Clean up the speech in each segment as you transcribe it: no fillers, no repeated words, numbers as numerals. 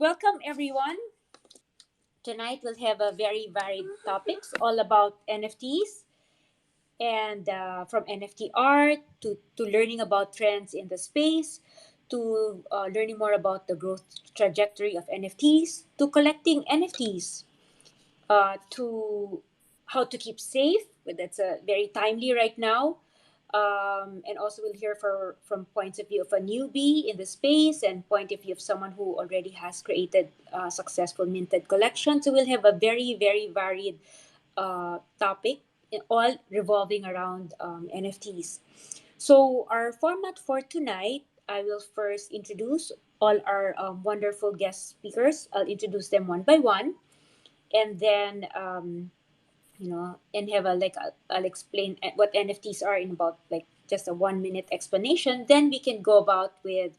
Welcome, everyone. Tonight we'll have a very varied topics all about NFTs and from NFT art to learning about trends in the space to learning more about the growth trajectory of NFTs to collecting NFTs to how to keep safe. But that's very timely right now. And also we'll hear from points of view of a newbie in the space and point of view of someone who already has created a successful minted collection. So we'll have a very, very varied topic, all revolving around NFTs. So our format for tonight, I will first introduce all our wonderful guest speakers. I'll introduce them one by one, and then and have I'll explain what NFTs are in about like just a 1 minute explanation. Then we can go about with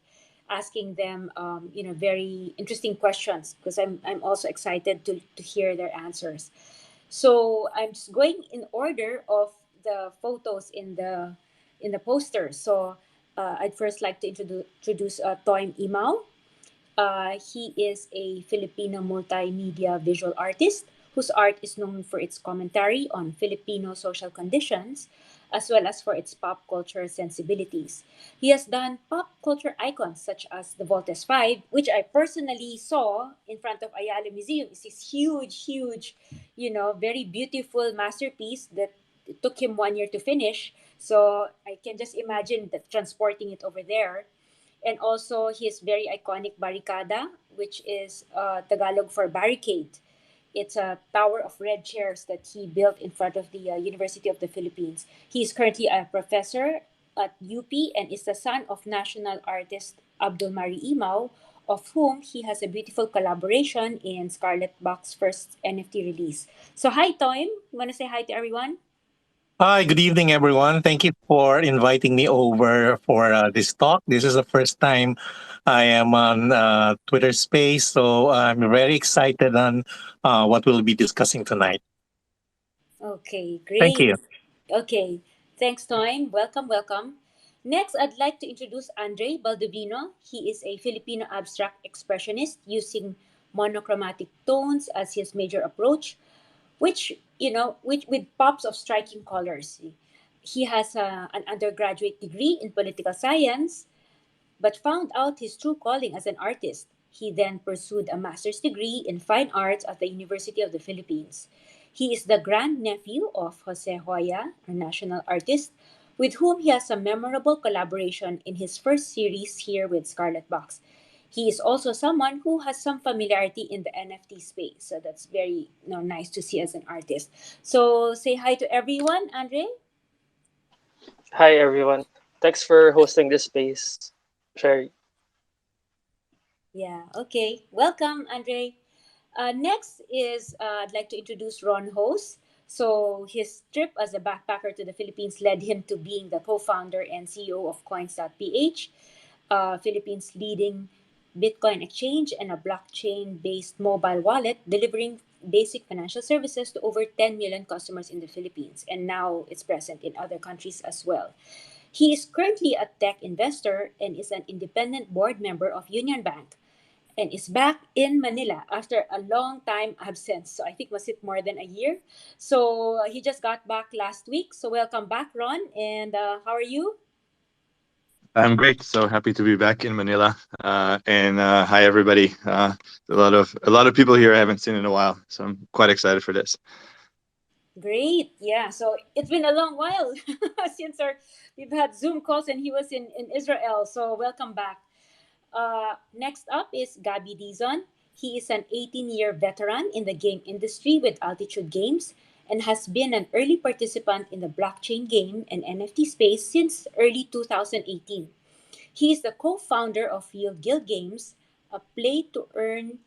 asking them very interesting questions because I'm also excited to hear their answers. So I'm just going in order of the photos in the poster. So I'd first like to introduce Toym Imao. He is a Filipino multimedia visual artist whose art is known for its commentary on Filipino social conditions as well as for its pop culture sensibilities. He has done pop culture icons such as the Voltes 5, which I personally saw in front of Ayala Museum. It's this huge, huge, very beautiful masterpiece that it took him 1 year to finish. So I can just imagine that transporting it over there, and also his very iconic barricada, which is Tagalog for barricade. It's a tower of red chairs that he built in front of the University of the Philippines. He is currently a professor at UP and is the son of national artist Abdul Mari Imao, of whom he has a beautiful collaboration in ScarletBox first NFT release. So hi Toym, you want to say hi to everyone? Hi, good evening, everyone. Thank you for inviting me over for this talk. This is the first time I am on Twitter Space, so I'm very excited on what we'll be discussing tonight. Okay, Thank great. you. Okay, thanks, Toym. Welcome, welcome. Next, I'd like to introduce Andre Baldubino. He is a Filipino abstract expressionist using monochromatic tones as his major approach, which with pops of striking colors. He has an undergraduate degree in political science, but found out his true calling as an artist. He then pursued a master's degree in fine arts at the University of the Philippines. He is the grandnephew of Jose Hoya, a national artist, with whom he has a memorable collaboration in his first series here with Scarlet Box. He is also someone who has some familiarity in the NFT space, so that's very nice to see as an artist. So say hi to everyone, Andre. Hi everyone. Thanks for hosting this space, Sherry. Yeah, okay. Welcome, Andre. Next is I'd like to introduce Ron Hos. So his trip as a backpacker to the Philippines led him to being the co-founder and CEO of Coins.ph, Philippines' leading Bitcoin exchange and a blockchain-based mobile wallet, delivering basic financial services to over 10 million customers in the Philippines, and now it's present in other countries as well. He is currently a tech investor and is an independent board member of Union Bank, and is back in Manila after a long time absence. So I think was it more than a year. So he just got back last week. So welcome back, Ron. And how are you? I'm great. So happy to be back in Manila. And hi everybody. A lot of people here I haven't seen in a while, so I'm quite excited for this. Great. Yeah. So it's been a long while since we've had Zoom calls and he was in Israel. So welcome back. Next up is Gabi Dizon. He is an 18-year veteran in the game industry with Altitude Games and has been an early participant in the blockchain game and NFT space since early 2018. He is the co-founder of Field Guild Games, a play-to-earn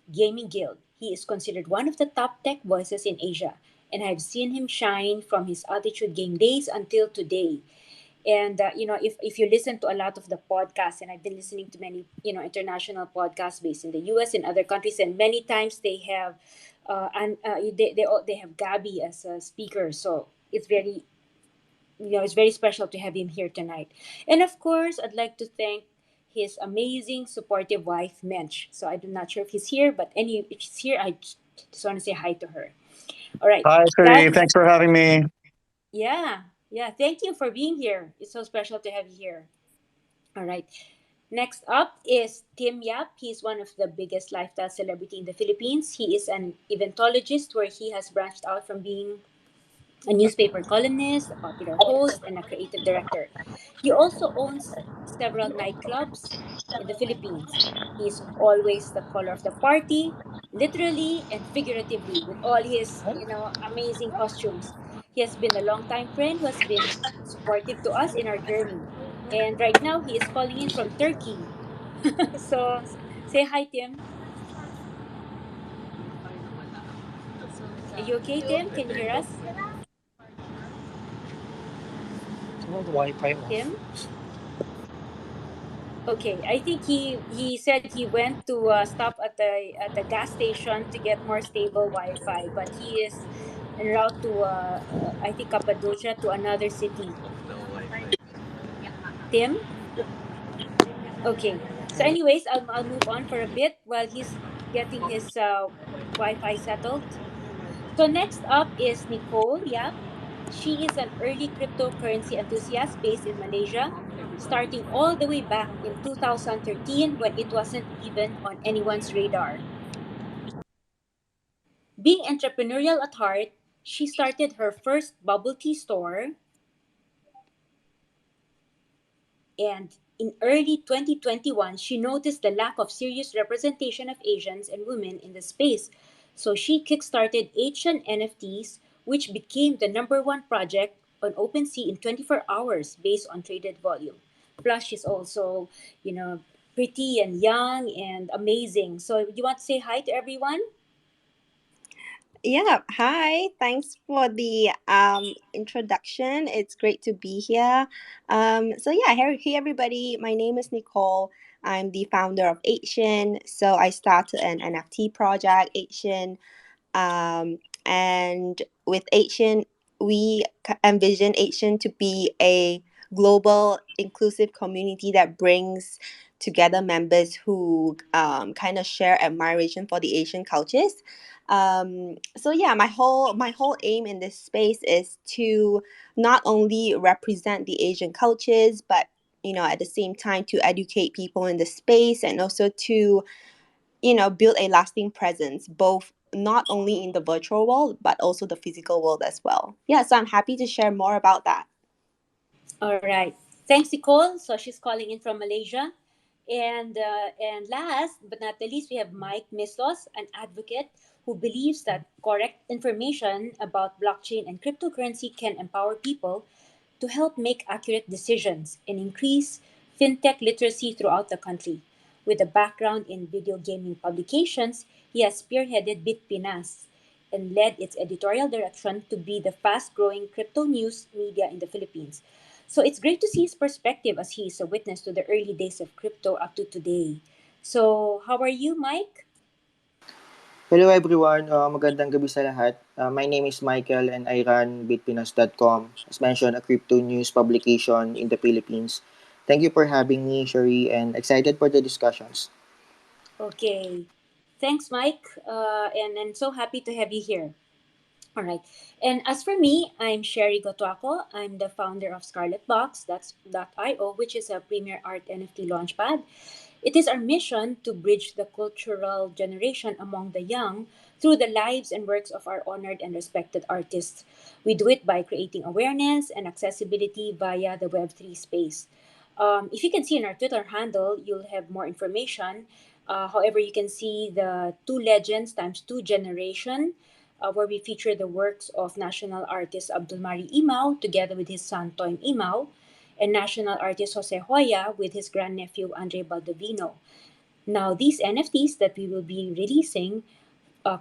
gaming guild. He is considered one of the top tech voices in Asia, and I've seen him shine from his Altitude Game days until today. And if you listen to a lot of the podcasts, and I've been listening to many international podcasts based in the US and other countries, and many times they have they have Gabi as a speaker. So it's very special to have him here tonight. And of course, I'd like to thank his amazing, supportive wife, Mensch. So I'm not sure if he's here, but if he's here, I just want to say hi to her. All right, Hi, Sherry. guys. Thanks for having me. Yeah, yeah. Thank you for being here. It's so special to have you here. All right. Next up is Tim Yap. He's one of the biggest lifestyle celebrity in the Philippines. He is an eventologist where he has branched out from being a newspaper columnist, a popular host, and a creative director. He also owns several nightclubs in the Philippines. He's always the color of the party, literally and figuratively, with all his, amazing costumes. He has been a longtime friend who has been supportive to us in our journey. And right now, he is calling in from Turkey. So, say hi, Tim. Are you okay, Tim? Can you hear us? Wi-Fi Tim? off. Okay, I think he said he went to stop at the gas station to get more stable Wi-Fi, but he is en route to I think Cappadocia to another city. Tim? Okay. So anyways, I'll move on for a bit while he's getting his Wi-Fi settled. So next up is Nicole Yap. She is an early cryptocurrency enthusiast based in Malaysia, starting all the way back in 2013 when it wasn't even on anyone's radar. Being entrepreneurial at heart, she started her first bubble tea store, and in early 2021, she noticed the lack of serious representation of Asians and women in the space. So she kickstarted Asian NFTs, which became the number one project on OpenSea in 24 hours based on traded volume. Plus, she's also, you know, pretty and young and amazing. So, you want to say hi to everyone? Yeah, hi. Thanks for the introduction. It's great to be here. Hey everybody. My name is Nicole. I'm the founder of Asian. So I started an NFT project, Asian, and with Asian, we envision Asian to be a global, inclusive community that brings together members who kind of share admiration for the Asian cultures. My whole aim in this space is to not only represent the Asian cultures, but at the same time to educate people in the space and also to build a lasting presence, both not only in the virtual world, but also the physical world as well. Yeah, so I'm happy to share more about that. All right. Thanks, Nicole. So she's calling in from Malaysia. And last but not the least, we have Mike Mislos, an advocate who believes that correct information about blockchain and cryptocurrency can empower people to help make accurate decisions and increase fintech literacy throughout the country. With a background in video gaming publications, he has spearheaded BitPinas and led its editorial direction to be the fast growing crypto news media in the Philippines. So it's great to see his perspective as he is a witness to the early days of crypto up to today. So, how are you, Mike? Hello everyone, magandang gabi sa lahat. My name is Michael and I run bitpinas.com, as mentioned, a crypto news publication in the Philippines. Thank you for having me, Sherry, and excited for the discussions. Okay. Thanks, Mike. And so happy to have you here. All right. And as for me, I'm Sherry Gotuaco. I'm the founder of ScarletBox, that's .io, which is a premier art NFT launchpad. It is our mission to bridge the cultural generation among the young through the lives and works of our honored and respected artists. We do it by creating awareness and accessibility via the Web3 space. If you can see in our Twitter handle, you'll have more information. However, you can see the two legends times two generation, where we feature the works of national artist Abdulmari Imao together with his son Toym Imao, and national artist Jose Hoya with his grandnephew Andre Baldovino. Now, these NFTs that we will be releasing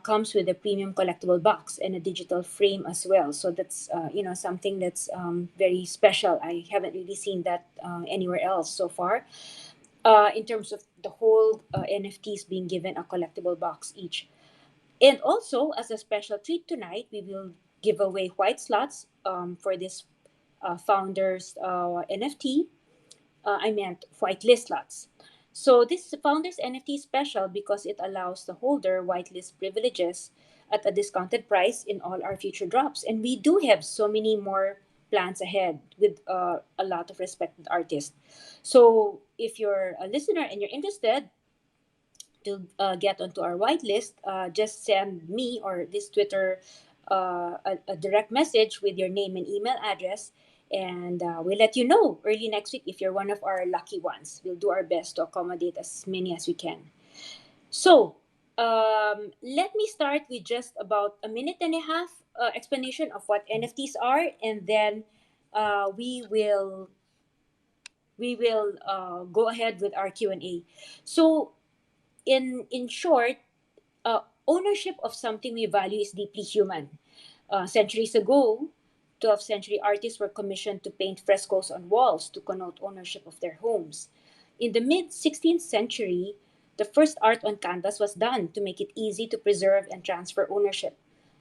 comes with a premium collectible box and a digital frame as well. So that's something that's very special. I haven't really seen that anywhere else so far. In terms of the whole NFTs being given a collectible box each. And also, as a special treat tonight, we will give away white slots for this founder's NFT. I meant whitelist lots. So this founder's NFT is special because it allows the holder whitelist privileges at a discounted price in all our future drops. And we do have so many more plans ahead with a lot of respected artists. So if you're a listener and you're interested to get onto our whitelist, just send me or this Twitter a direct message with your name and email address, and we'll let you know early next week if you're one of our lucky ones. We'll do our best to accommodate as many as we can. So, let me start with just about a minute and a half explanation of what NFTs are, and then we will go ahead with our Q&A. So, in short, ownership of something we value is deeply human. Centuries ago, 12th century artists were commissioned to paint frescoes on walls to connote ownership of their homes. In the mid 16th century, the first art on canvas was done to make it easy to preserve and transfer ownership.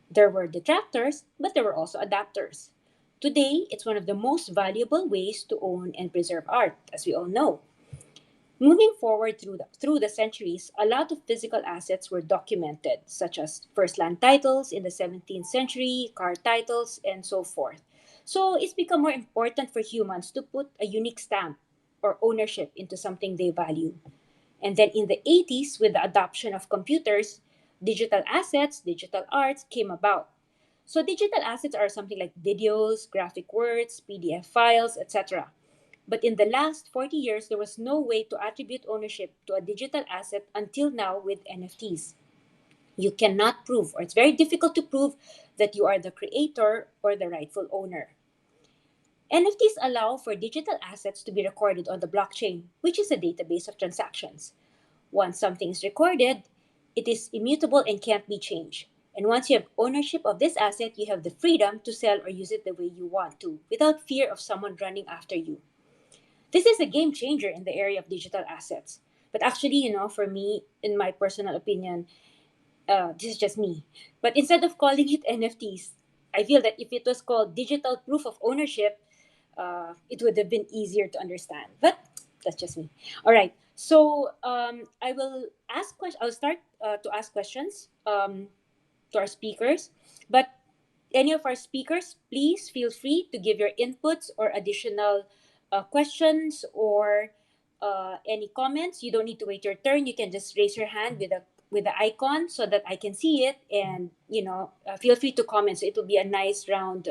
There were detractors, but there were also adapters. Today, it's one of the most valuable ways to own and preserve art, as we all know. Moving forward through the centuries, a lot of physical assets were documented, such as first land titles in the 17th century, car titles, and so forth. So it's become more important for humans to put a unique stamp or ownership into something they value. And then in the 80s, with the adoption of computers, digital assets, digital arts came about. So digital assets are something like videos, graphic words, PDF files, etc. But in the last 40 years, there was no way to attribute ownership to a digital asset until now with NFTs. You cannot prove, or it's very difficult to prove, that you are the creator or the rightful owner. NFTs allow for digital assets to be recorded on the blockchain, which is a database of transactions. Once something is recorded, it is immutable and can't be changed. And once you have ownership of this asset, you have the freedom to sell or use it the way you want to, without fear of someone running after you. This is a game changer in the area of digital assets. But actually, for me, in my personal opinion, this is just me. But instead of calling it NFTs, I feel that if it was called digital proof of ownership, it would have been easier to understand. But that's just me. All right. So I will ask questions. I'll start to ask questions to our speakers. But any of our speakers, please feel free to give your inputs or additional questions or any comments. You don't need to wait your turn. You can just raise your hand with the icon so that I can see it, and feel free to comment. So it will be a nice round,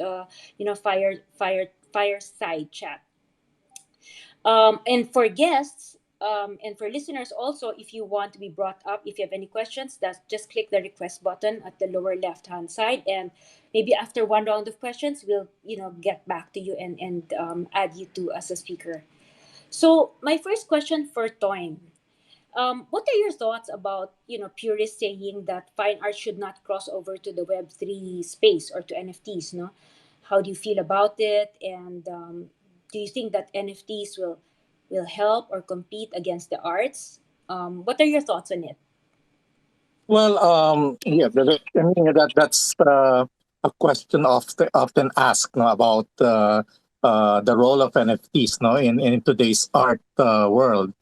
fireside chat. And for guests, and for listeners also, if you want to be brought up, if you have any questions, that's just click the request button at the lower left hand side, and maybe after one round of questions, we'll get back to you and add you to as a speaker. So my first question for Toym. What are your thoughts about purists saying that fine art should not cross over to the Web3 space or to NFTs? No, how do you feel about it? And do you think that NFTs will help or compete against the arts? What are your thoughts on it? Well, yeah, I mean, that's a question often asked, no, about the role of NFTs, no, in today's art world.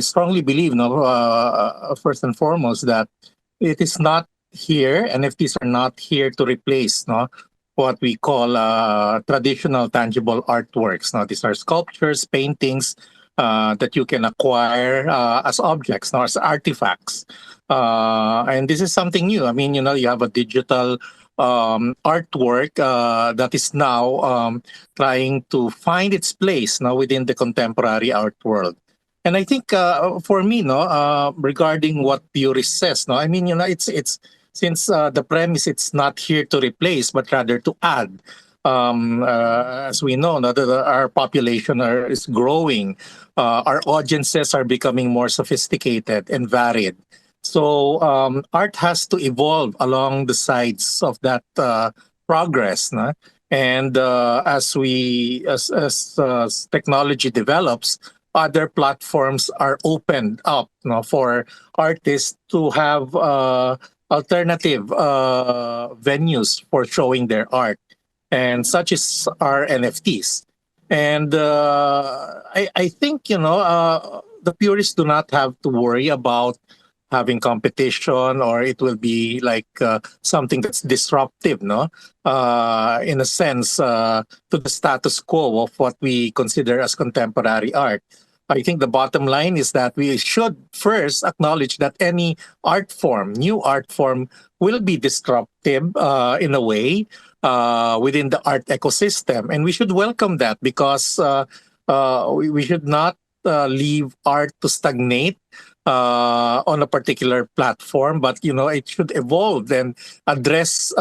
Strongly believe, no, first and foremost, that it is not here. NFTs are not here to replace, no, what we call traditional tangible artworks. Now, these are sculptures, paintings that you can acquire as objects, no, as artifacts. And this is something new. I mean, you have a digital artwork that is now trying to find its place now within the contemporary art world. And I think for me, no, regarding what Purist says, no, I mean, it's since the premise it's not here to replace, but rather to add. As we know, now that our population is growing, our audiences are becoming more sophisticated and varied. So art has to evolve along the sides of that progress, no? And as technology develops, other platforms are opened up, for artists to have alternative venues for showing their art, and such is our NFTs. And I think, the purists do not have to worry about having competition, or it will be like something that's disruptive, no? In a sense, to the status quo of what we consider as contemporary art. I think the bottom line is that we should first acknowledge that any art form, new art form, will be disruptive in a way within the art ecosystem. And we should welcome that because we should not leave art to stagnate on a particular platform, but it should evolve and address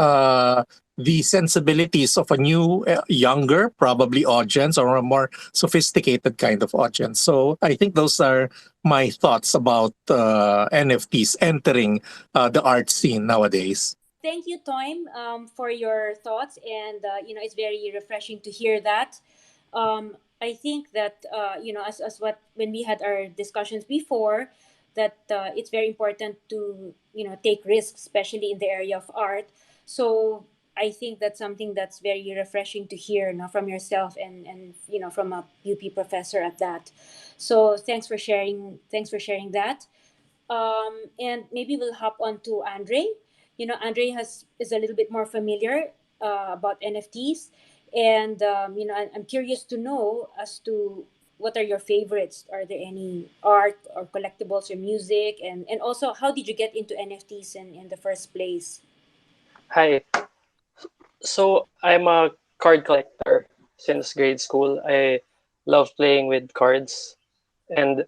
the sensibilities of a new, younger, probably audience, or a more sophisticated kind of audience. So I think those are my thoughts about NFTs entering the art scene nowadays. Thank you, Toym, for your thoughts, and it's very refreshing to hear that. I think that as what when we had our discussions before, that it's very important to take risks, especially in the area of art. So I think that's something that's very refreshing to hear now from yourself, and from a UP professor at that. So thanks for sharing. Thanks for sharing that. And maybe we'll hop on to Andre. Andre is a little bit more familiar about NFTs, and I'm curious to know as to what are your favorites. Are there any art or collectibles or music, and also how did you get into NFTs in the first place? Hi. So I'm a card collector since grade school. I love playing with cards. And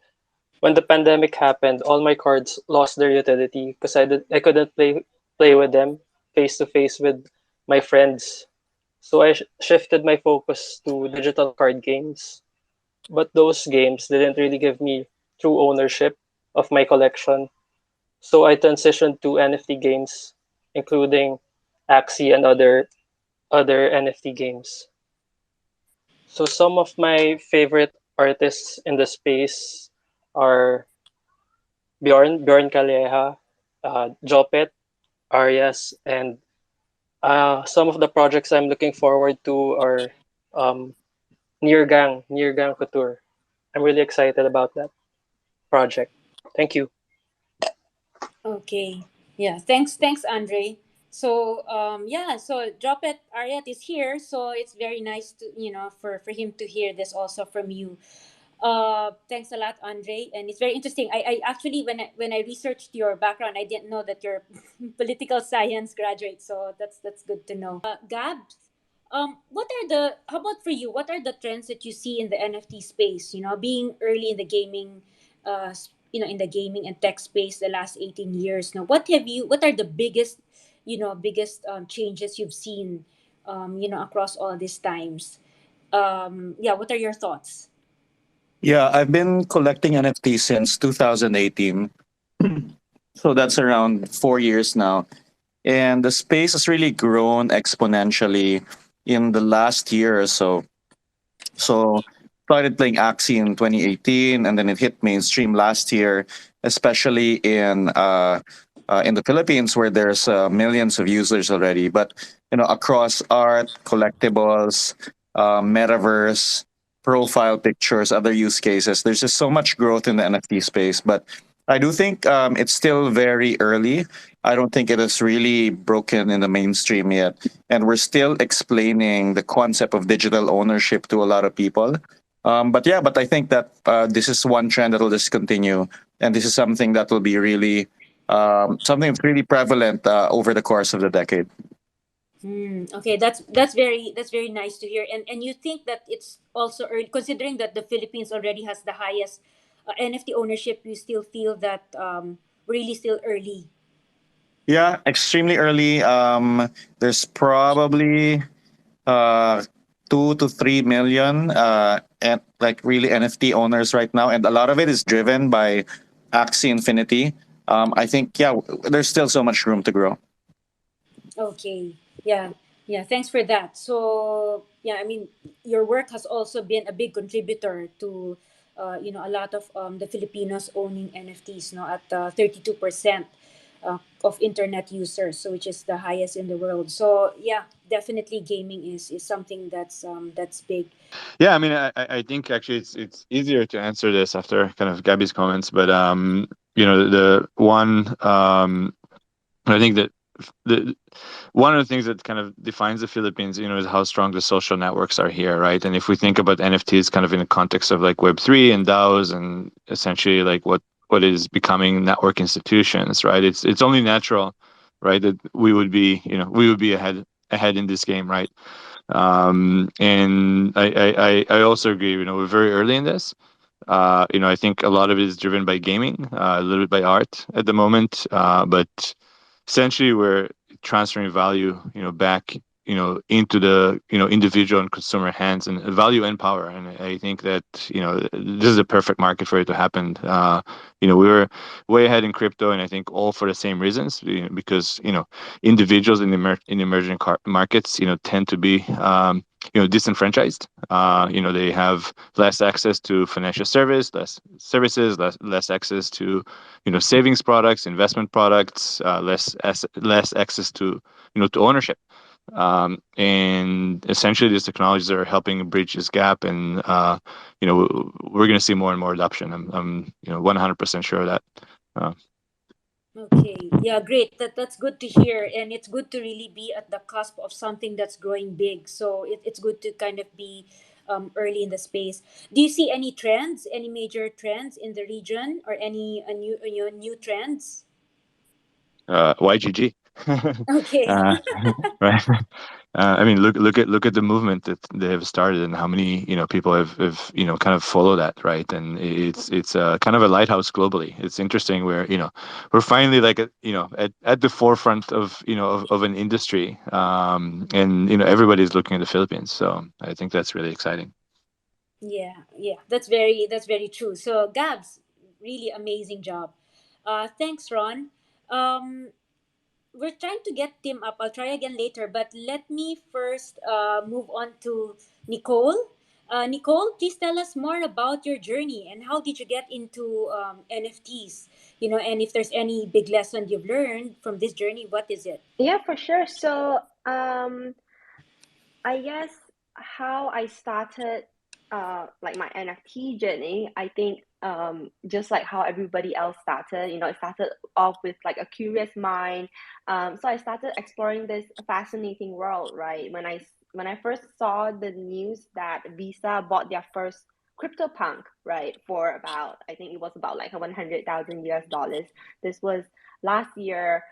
when the pandemic happened, all my cards lost their utility because I couldn't play with them face to face with my friends. So I shifted my focus to digital card games. But those games didn't really give me true ownership of my collection. So I transitioned to NFT games, including Axie and other NFT games. So some of my favorite artists in the space are Bjorn Calleja, Jopet, Arias, and some of the projects I'm looking forward to are um, Near Gang Couture. I'm really excited about that project. Thank you. Okay. Yeah. Thanks, Andre. So yeah, so Dropet Ariat is here, so it's very nice to for him to hear this also from you. Thanks a lot, Andre, and it's very interesting. I actually when I researched your background, I didn't know that you're political science graduate, so that's good to know. Gab, what are the how about for you? What are the trends that you see in the NFT space? Being early in the gaming, in the gaming and tech space the last 18 years. Now, what are the biggest changes you've seen, across all these times? Yeah, what are your thoughts? Yeah, I've been collecting NFTs since 2018. So that's around 4 years now. And the space has really grown exponentially in the last year or so. So started playing Axie in 2018, and then it hit mainstream last year, especially in the Philippines where there's millions of users already. But across art, collectibles, metaverse, profile pictures, other use cases, there's just so much growth in the NFT space. But I do think it's still very early. I don't think it is really broken in the mainstream yet, and we're still explaining the concept of digital ownership to a lot of people. But yeah, but I think that this is one trend that will just continue, and this is something that will be really something that's really prevalent over the course of the decade. Okay, that's very nice to hear. And you think that it's also early, considering that the Philippines already has the highest NFT ownership. You still feel that really still early. Yeah, extremely early. There's probably uh, 2 to 3 million and like really NFT owners right now, and a lot of it is driven by Axie Infinity. I think yeah, there's still so much room to grow. Okay. Yeah. Yeah. Thanks for that. So yeah, I mean, your work has also been a big contributor to, a lot of the Filipinos owning NFTs. No, at 32%. of internet users, so which is the highest in the world. So yeah, definitely gaming is something that's big. Yeah, I mean, I think actually it's easier to answer this after kind of Gabby's comments, but the one I think that the one of the things that kind of defines the Philippines, is how strong the social networks are here, right? And if we think about NFTs kind of in the context of like Web3 and DAOs and essentially like what is becoming network institutions, right? It's only natural, right, that we would be ahead in this game, right? And I also agree, we're very early in this. I think a lot of it is driven by gaming, a little bit by art at the moment, but essentially we're transferring value, back, into the, individual and consumer hands, and value and power. And I think that, this is a perfect market for it to happen. We were way ahead in crypto, and I think all for the same reasons, because, individuals in the emerging markets, tend to be, disenfranchised. They have less access to financial less services, less access to, savings products, investment products, less access to, to ownership. And essentially, these technologies are helping bridge this gap, and we're going to see more and more adoption. I'm 100% sure of that. Uh, Okay. Yeah, great. That's good to hear, and it's good to really be at the cusp of something that's growing big. So it's good to kind of be early in the space. Do you see any trends, any major trends in the region, or any new trends? YGG. Okay. uh, right. I mean, look at the movement that they have started, and how many, people have kind of follow that, right? And it's kind of a lighthouse globally. It's interesting where, we're finally like at the forefront of, of an industry, and everybody's looking at the Philippines. So I think that's really exciting. Yeah, yeah, that's very true. So Gabs, really amazing job. Thanks, Ron. Um, we're trying to get Tim up. I'll try again later, but let me first move on to Nicole. Nicole, please tell us more about your journey and how did you get into NFTs? And if there's any big lesson you've learned from this journey, what is it? Yeah, for sure. So, I guess how I started like my NFT journey, I think just like how everybody else started, it started off with like a curious mind. So I started exploring this fascinating world, right? When I first saw the news that Visa bought their first CryptoPunk, right, for about, I think it was about like 100,000 US dollars. This was last year.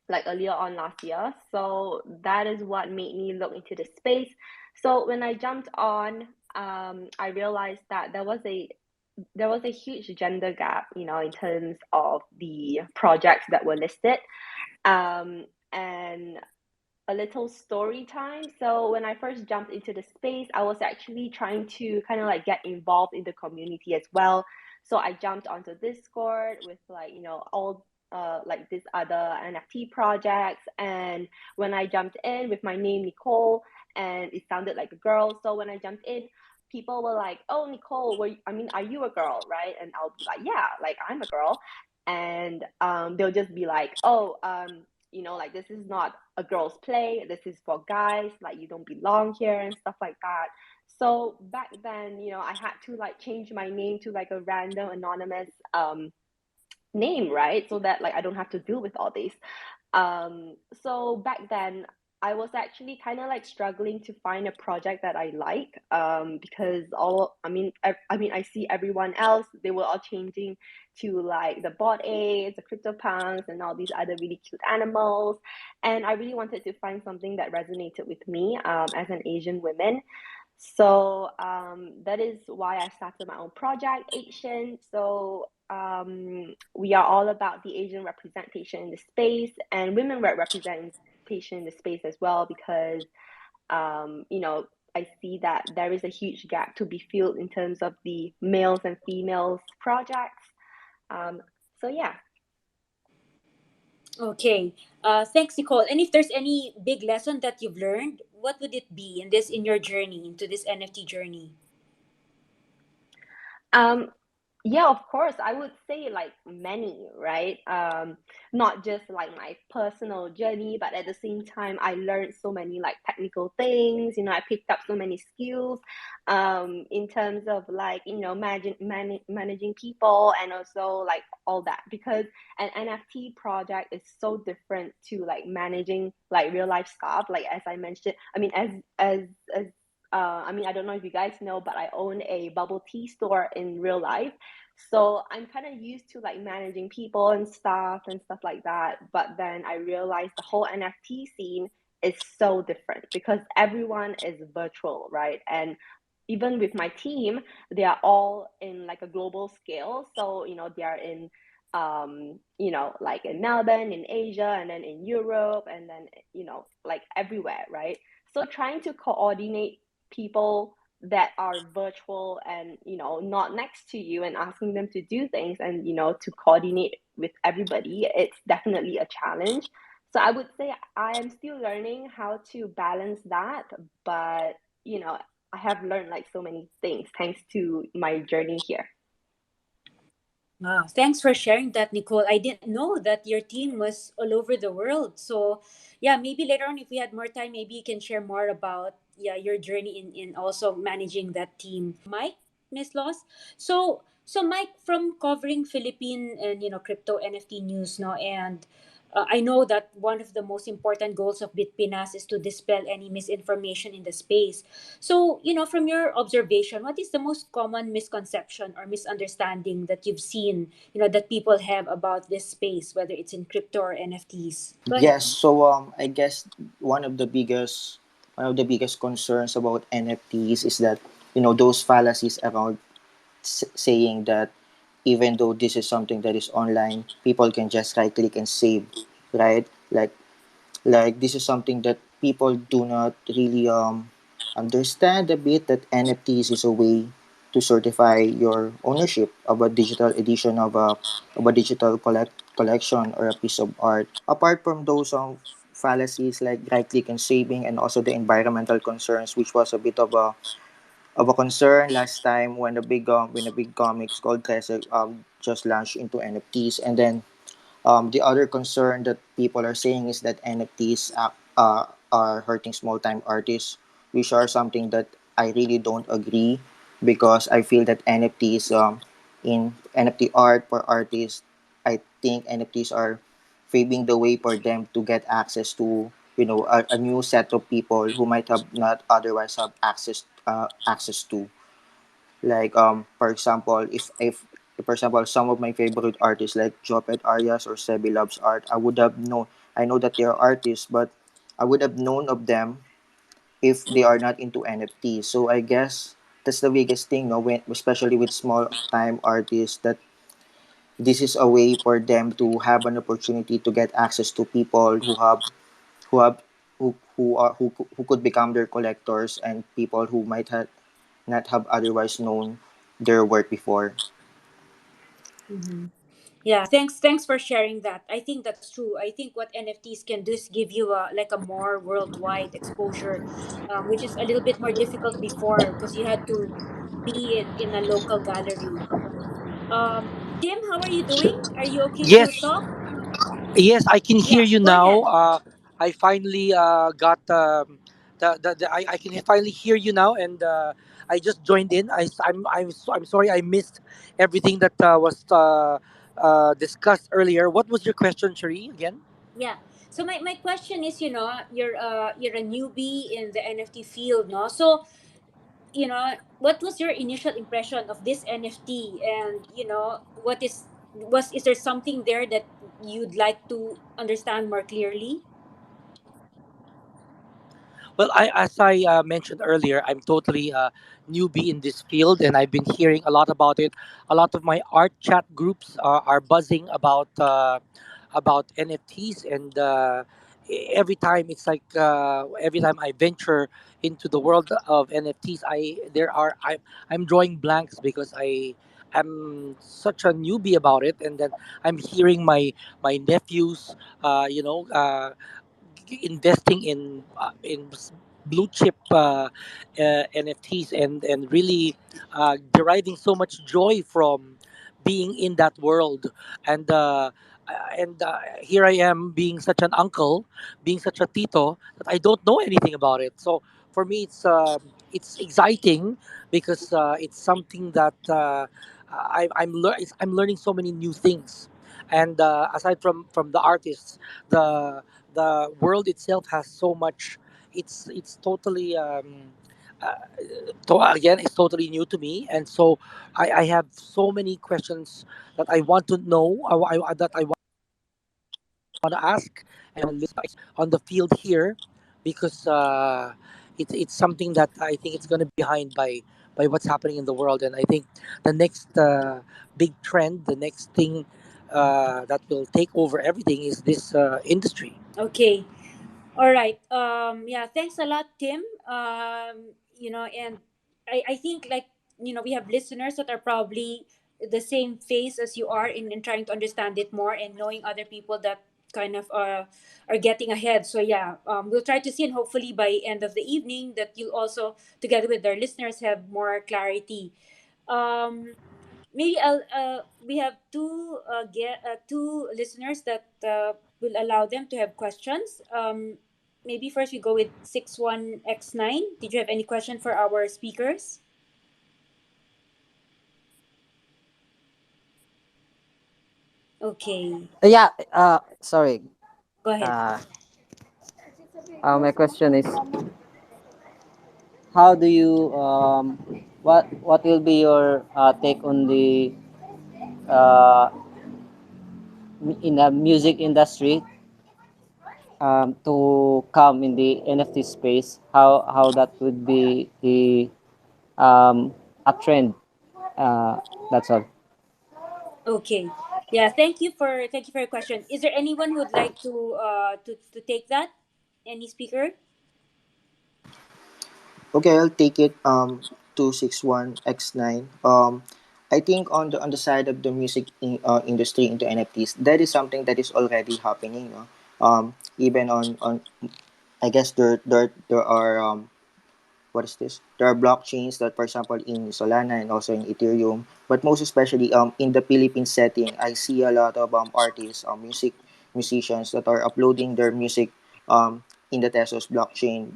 Like earlier on last year. So that is what made me look into the space. So when I jumped on, I realized that there was a huge gender gap, in terms of the projects that were listed. And a little story time. So when I first jumped into the space, I was actually trying to kind of like get involved in the community as well. So I jumped onto Discord with like, all like these other NFT projects. And when I jumped in with my name Nicole, and it sounded like a girl. So when I jumped in, people were like, "Oh, Nicole, are you a girl, right?" And I'll be like, "Yeah, like I'm a girl." And they'll just be like, "Oh, like this is not a girl's play. This is for guys. Like you don't belong here," and stuff like that. So back then, I had to like change my name to like a random anonymous name, right? So that like I don't have to deal with all this. So back then, I was actually kind of like struggling to find a project that I like, because I mean, I see everyone else, they were all changing to like the Bored Apes, the CryptoPunks, and all these other really cute animals. And I really wanted to find something that resonated with me, as an Asian woman. So that is why I started my own project, Asian. So we are all about the Asian representation in the space and women representation in the space as well, because I see that there is a huge gap to be filled in terms of the males and females projects. Um, so yeah. Okay. Thanks, Nicole. And if there's any big lesson that you've learned, what would it be in your journey into this NFT journey? Um, Yeah, of course. I would say like many, right? Not just like my personal journey, but at the same time, I learned so many like technical things. I picked up so many skills, in terms of like, managing people and also like all that. Because an NFT project is so different to like managing like real life stuff. Like as I mentioned, I mean, as I mean, I don't know if you guys know, but I own a bubble tea store in real life. So I'm kind of used to like managing people and stuff like that. But then I realized the whole NFT scene is so different because everyone is virtual, right? And even with my team, they are all in like a global scale. So, they are in like in Melbourne, in Asia, and then in Europe, and then, like everywhere, right? So trying to coordinate people that are virtual and not next to you and asking them to do things and to coordinate with everybody, it's definitely a challenge. So I would say I am still learning how to balance that, but I have learned like so many things thanks to my journey here. Wow, thanks for sharing that, Nicole. I didn't know that your team was all over the world. So, yeah, maybe later on, if we had more time, maybe you can share more about your journey in also managing that team. Mike, Misloss. So Mike, from covering Philippine and crypto NFT news, no, and I know that one of the most important goals of Bitpinas is to dispel any misinformation in the space. So, from your observation, what is the most common misconception or misunderstanding that you've seen, that people have about this space, whether it's in crypto or NFTs? Go ahead, Yes, Mike. so I guess one of the biggest one of the biggest concerns about NFTs is that those fallacies around saying that even though this is something that is online, people can just right click and save, right? Like this is something that people do not really understand a bit, that NFTs is a way to certify your ownership of a digital edition of a digital collection or a piece of art. Apart from those fallacies like right click and saving, and also the environmental concerns, which was a bit of a concern last time when a big comics called Classic just launched into NFTs. And then the other concern that people are saying is that NFTs are hurting small time artists, which are something that I really don't agree, because I feel that NFTs in NFT art for artists, I think NFTs are paving the way for them to get access to a new set of people who might have not otherwise have access to, like for example, if for example some of my favorite artists like Jopet Arias or Sebi Loves Art, I know that they are artists, but I would have known of them if they are not into NFTs. So I guess that's the biggest thing, no, especially with small time artists, that this is a way for them to have an opportunity to get access to people who have who could become their collectors, and people who might have not have otherwise known their work before. Mm-hmm. Yeah, thanks for sharing that. I think that's true. I think what NFTs can do is give you like a more worldwide exposure, which is a little bit more difficult before because you had to be in a local gallery. Tim, how are you doing? Are you okay to Yes, talk? yes, I can hear Yeah, you go now. ahead. I finally got I can finally hear you now, and I just joined in. I'm sorry I missed everything that was discussed earlier. What was your question, Cherie? Again? Yeah. So my question is, you're a newbie in the NFT field, no? So, what was your initial impression of this NFT, and is there something there that you'd like to understand more clearly? Well, as I mentioned earlier, I'm totally newbie in this field, and I've been hearing a lot about it. A lot of my art chat groups are buzzing about NFTs, and every time it's like every time I venture into the world of NFTs, I'm drawing blanks because I'm such a newbie about it, and then I'm hearing my nephews, investing in blue chip NFTs, and really deriving so much joy being in that world. And here I am being such an uncle, being such a tito, that I don't know anything about it. So for me, it's exciting because it's something that I'm learning so many new things. And aside from the artists, the world itself has so much. It's totally uh, again, it's totally new to me, and so I have so many questions that I want to know, that I want to ask, and on the field here, because it's something that I think it's going to be behind by what's happening in the world. And I think the next big trend, the next thing that will take over everything is this industry. Okay. All right. Yeah, thanks a lot, Tim. And I think, like, we have listeners that are probably the same phase as you are in trying to understand it more and knowing other people that kind of are getting ahead. So yeah, we'll try to see, and hopefully by end of the evening that you'll also, together with our listeners, have more clarity. Um, Maybe we have two listeners that will allow them to have questions. Maybe first we go with 61X9. Did you have any question for our speakers? Okay, Yeah, sorry. go ahead. Uh, my question is, how do you what will be your take on the uh, in the music industry to come in the NFT space? How that would be the a trend? Uh, that's all. Okay, yeah. Thank you for your question. Is there anyone who would like to take that? Any speaker? Okay, I'll take it. 261X9. I think on the side of the industry into NFTs, that is something that is already happening. No? Even on I guess there are what is this? There are blockchains that, for example, in Solana and also in Ethereum, but most especially in the Philippine setting, I see a lot of artists, musicians that are uploading their music in the Tesos blockchain.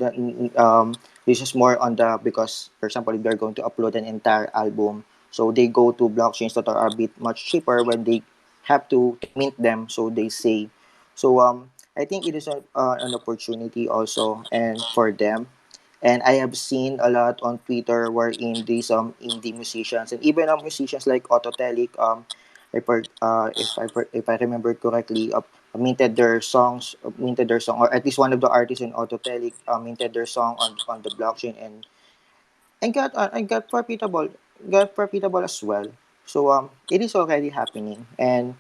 This is more on the because, for example, if they're going to upload an entire album, so they go to blockchains that are a bit much cheaper when they have to mint them, so they say. So I think it is an opportunity also and for them, and I have seen a lot on Twitter wherein these indie musicians and even musicians like Autotelic if I remember correctly minted their song, or at least one of the artists in Autotelic minted their song on the blockchain, and got profitable as well. So it is already happening, and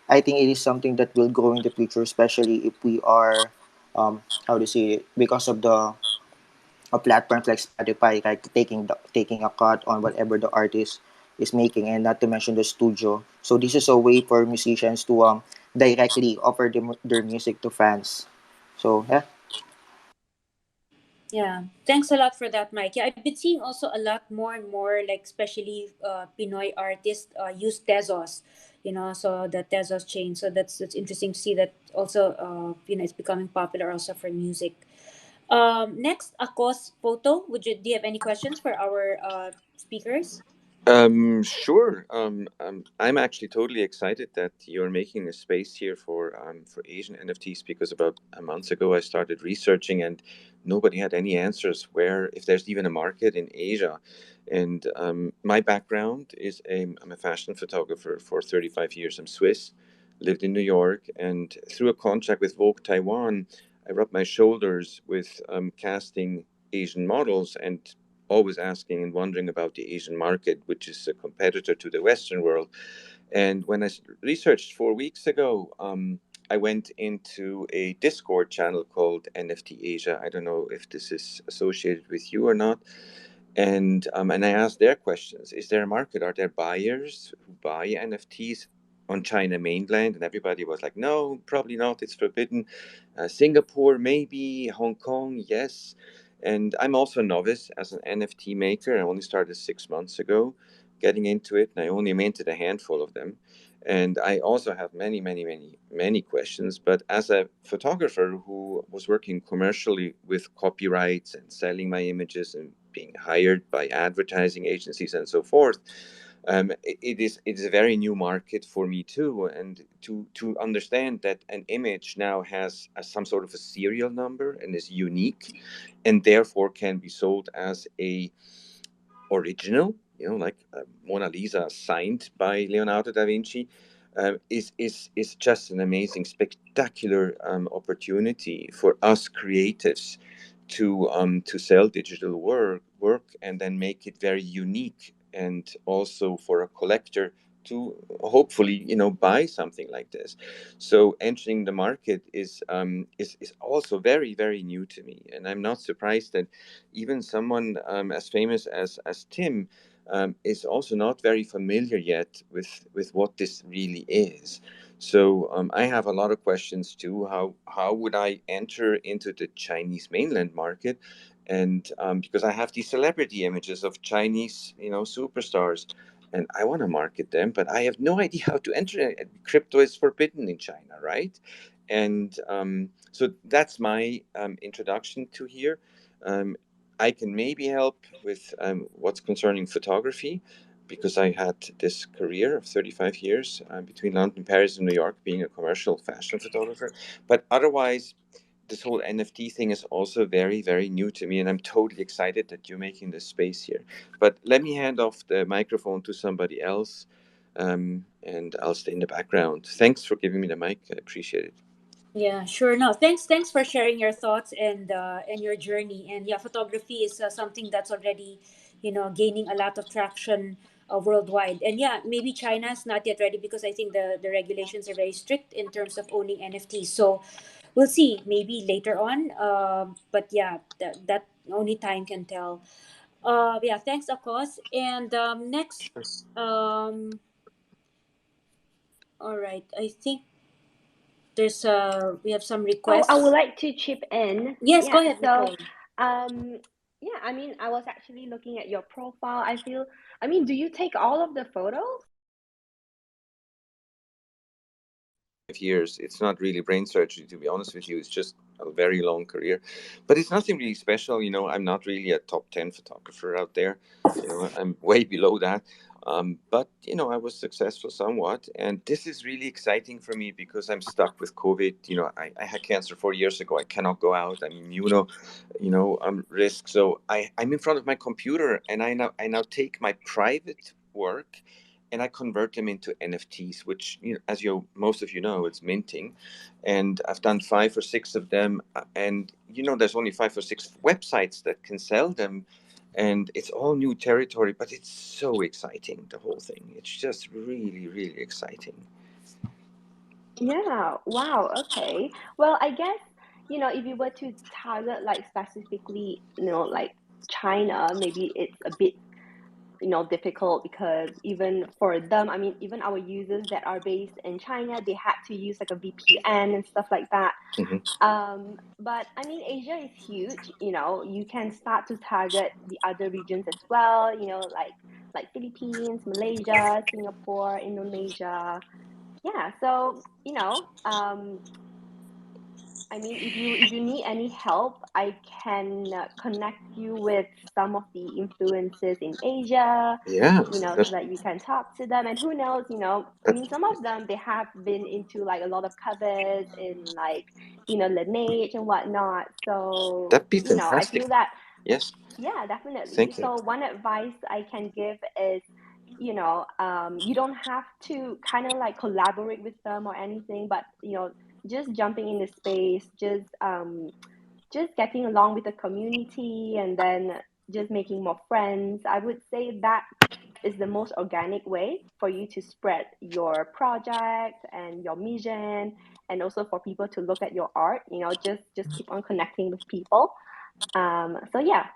I think it is something that will grow in the future, especially if we are how to say it, because of the platforms like Spotify, like taking a cut on whatever the artist is making, and not to mention the studio. So this is a way for musicians to directly offer their music to fans. So yeah. Yeah, thanks a lot for that, Mike. Yeah, I've been seeing also a lot more and more, like especially Pinoy artists use Tezos, so the Tezos chain. So that's interesting to see that also. It's becoming popular also for music. Next, Akos photo. Do you have any questions for our speakers? Sure. I'm actually totally excited that you're making a space here for Asian NFTs, because about a month ago I started researching and nobody had any answers where, if there's even a market in Asia. And my background is I'm a fashion photographer for 35 years. I'm Swiss, lived in New York, and through a contract with Vogue Taiwan, I rubbed my shoulders with casting Asian models and always asking and wondering about the Asian market, which is a competitor to the Western world. And when I researched 4 weeks ago, I went into a Discord channel called NFT Asia. I don't know if this is associated with you or not. And I asked their questions. Is there a market? Are there buyers who buy NFTs on China mainland? And everybody was like, no, probably not. It's forbidden. Singapore, maybe. Hong Kong, yes. And I'm also a novice as an NFT maker. I only started 6 months ago. getting into it, and I only minted a handful of them. And I also have many, many, many, many questions. But as a photographer who was working commercially with copyrights and selling my images and being hired by advertising agencies and so forth, it is a very new market for me too. And to understand that an image now has some sort of a serial number and is unique, and therefore can be sold as a original, like Mona Lisa signed by Leonardo da Vinci, is just an amazing, spectacular opportunity for us creatives to sell digital work and then make it very unique, and also for a collector to hopefully buy something like this. So entering the market is also very, very new to me, and I'm not surprised that even someone as famous as Tim is also not very familiar yet with what this really is. So I have a lot of questions too. How would I enter into the Chinese mainland market? And because I have these celebrity images of Chinese, superstars, and I want to market them, but I have no idea how to enter it. Crypto is forbidden in China, right? And so that's my introduction to here. Um, I can maybe help with what's concerning photography, because I had this career of 35 years between London, Paris, and New York, being a commercial fashion photographer. But otherwise, this whole NFT thing is also very, very new to me, and I'm totally excited that you're making this space here. But let me hand off the microphone to somebody else, and I'll stay in the background. Thanks for giving me the mic. I appreciate it. Yeah, sure. No, thanks for sharing your thoughts and your journey. And yeah, photography is something that's already, gaining a lot of traction worldwide. And yeah, maybe China's not yet ready because I think the regulations are very strict in terms of owning NFTs. So we'll see. Maybe later on. But yeah, that only time can tell. Yeah, thanks, Akos. And next, um, all right. I think we have some Oh, I would requests. like to chip in. Yes, go Yeah, ahead, so Nicole. yeah, I mean, I was actually looking at your profile. I mean, do you take all of the photos? 5 years. It's not really brain surgery, to be honest with you. It's just a very long career, but it's nothing really special. I'm not really a top 10 photographer out there. I'm way below that. But I was successful somewhat, and this is really exciting for me because I'm stuck with COVID. I had cancer 4 years ago. I cannot go out. I'm risk. So I'm in front of my computer, and I now take my private work and I convert them into NFTs, which, as most of you know, it's minting, and I've done 5 or 6 of them, and there's only 5 or 6 websites that can sell them, and it's all new territory, but it's so exciting, the whole thing. It's just really, really exciting. Yeah, wow, okay. Well, I guess, if you were to target like specifically, like China, maybe it's a bit, difficult because even for them, I mean, even our users that are based in China, they had to use like a VPN and stuff like that. Hmm. But I mean, Asia is huge, you can start to target the other regions as well, like Philippines, Malaysia, Singapore, Indonesia. Yeah, so, I mean, if you need any help, I can connect you with some of the influencers in Asia, Yeah, so that you can talk to them. And who knows, I that, mean, some of them they have been into like a lot of covers in like, Laneige and whatnot. So, that'd be I fantastic. feel that Yes, yeah, definitely. thank you. So one advice I can give is, you don't have to kind of like collaborate with them or anything, but just jumping in the space, just getting along with the community, and then just making more friends. I would say that is the most organic way for you to spread your project and your mission, and also for people to look at your art. Just keep on connecting with people. So yeah.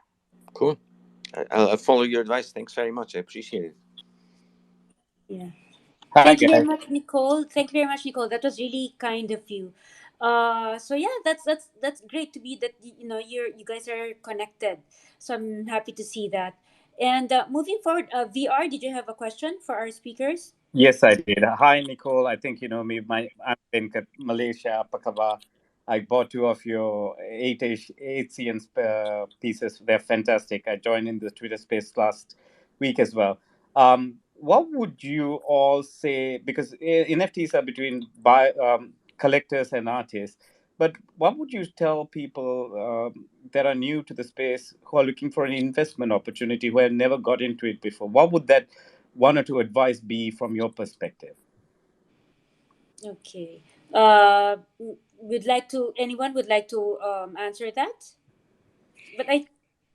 Cool. I'll follow your advice. Thanks very much. I appreciate it. Yeah. Hi Thank you very guys. much, Nicole. Thank you very much, Nicole. That was really kind of you. So yeah, that's great to be that you guys are connected. So I'm happy to see that. And moving forward, VR, did you have a question for our speakers? Yes, I did. Hi, Nicole. I think you know me. I'm in Malaysia, Pakava. I bought two of your eight CN pieces. They're fantastic. I joined in the Twitter space last week as well. What would you all say? Because NFTs are between collectors and artists. But what would you tell people that are new to the space who are looking for an investment opportunity who have never got into it before? What would that one or two advice be from your perspective? Okay. Would like to anyone would like to answer that? But I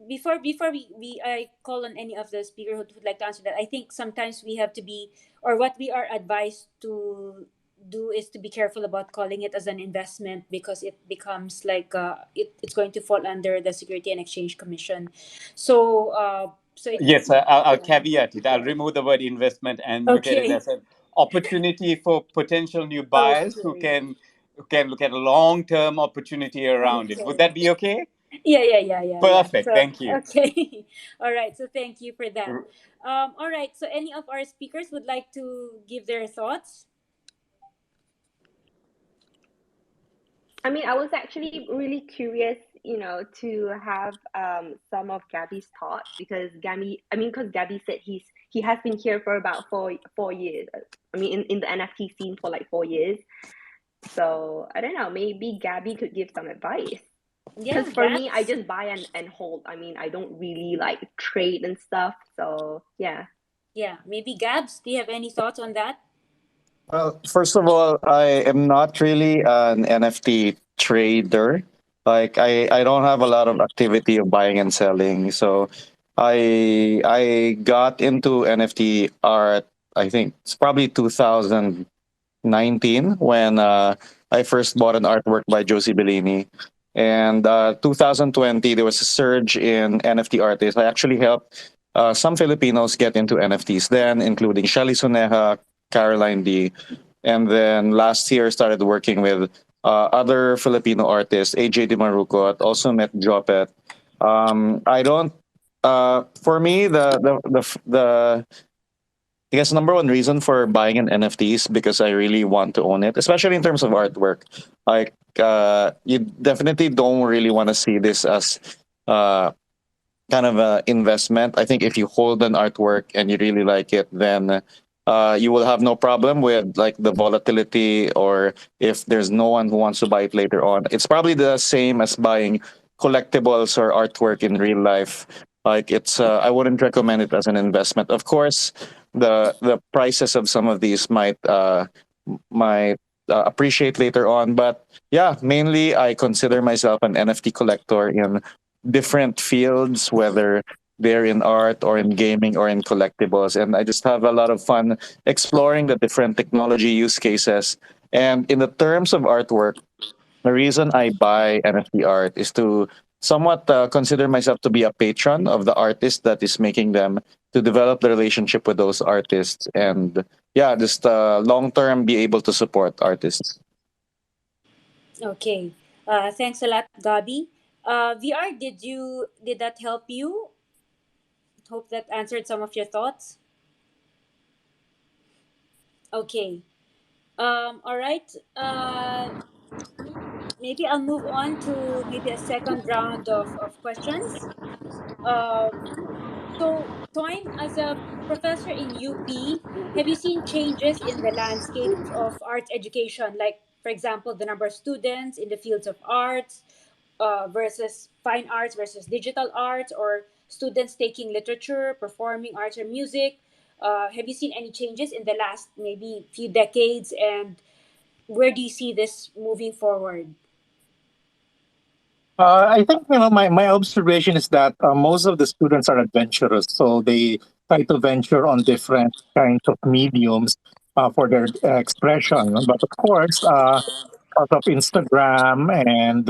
before we I call on any of the speaker who would like to answer that. I think sometimes we have to be, or what we are advised to do is to be careful about calling it as an investment, because it becomes like it's going to fall under the Security and Exchange Commission. So it Yes, I'll yeah. caveat it. I'll remove the word investment and look at it Okay. as an opportunity for potential new buyers Okay. who can look at a long term opportunity around it. Would Okay. that be okay? Yeah. Perfect. So Thank you. okay. All right. So thank you for that. All right. So any of our speakers would like to give their thoughts? I mean, I was actually really curious, to have some of Gabby's thoughts because Gabby said he has been here for about four years. I mean, in the NFT scene for like 4 years. So I don't know, maybe Gabby could give some advice. Because Yeah, for me, I Gabs. just buy and hold. I mean, I don't really like trade and stuff. So yeah. Yeah, maybe Gabs. Do you have any thoughts on that? Well, first of all, I am not really an NFT trader. Like I don't have a lot of activity of buying and selling. So I got into NFT art, I think it's probably 2019 when I first bought an artwork by Josie Bellini. And 2020, there was a surge in NFT artists. I actually helped some Filipinos get into NFTs then, including Shelly Soneja, Caroline D. And then last year, started working with other Filipino artists, AJ Di Marucot, also met Jopet. I don't. For me, I guess number one reason for buying an NFT is because I really want to own it, especially in terms of artwork. Like, you definitely don't really want to see this as uh, kind of a investment. I think if you hold an artwork and you really like it, then you will have no problem with like the volatility, or if there's no one who wants to buy it later on. It's probably the same as buying collectibles or artwork in real life. Like it's, I wouldn't recommend it as an investment. Of course, the prices of some of these might appreciate later on, but yeah, mainly I consider myself an NFT collector in different fields, whether they're in art or in gaming or in collectibles. And I just have a lot of fun exploring the different technology use cases. And in the terms of artwork, the reason I buy NFT art is to somewhat consider myself to be a patron of the artist that is making them, to develop the relationship with those artists, and yeah, just long term be able to support artists. Okay. Thanks a lot, Gabi. VR, did that help you? Hope that answered some of your thoughts. Okay. All right. Maybe I'll move on to maybe a second round of questions. Um, So, Toym, as a professor in UP, have you seen changes in the landscape of arts education? Like, for example, the number of students in the fields of arts versus fine arts versus digital arts, or students taking literature, performing arts, or music? Have you seen any changes in the last maybe few decades, and where do you see this moving forward? I think my observation is that most of the students are adventurous, so they try to venture on different kinds of mediums for their expression. But of course, because of Instagram and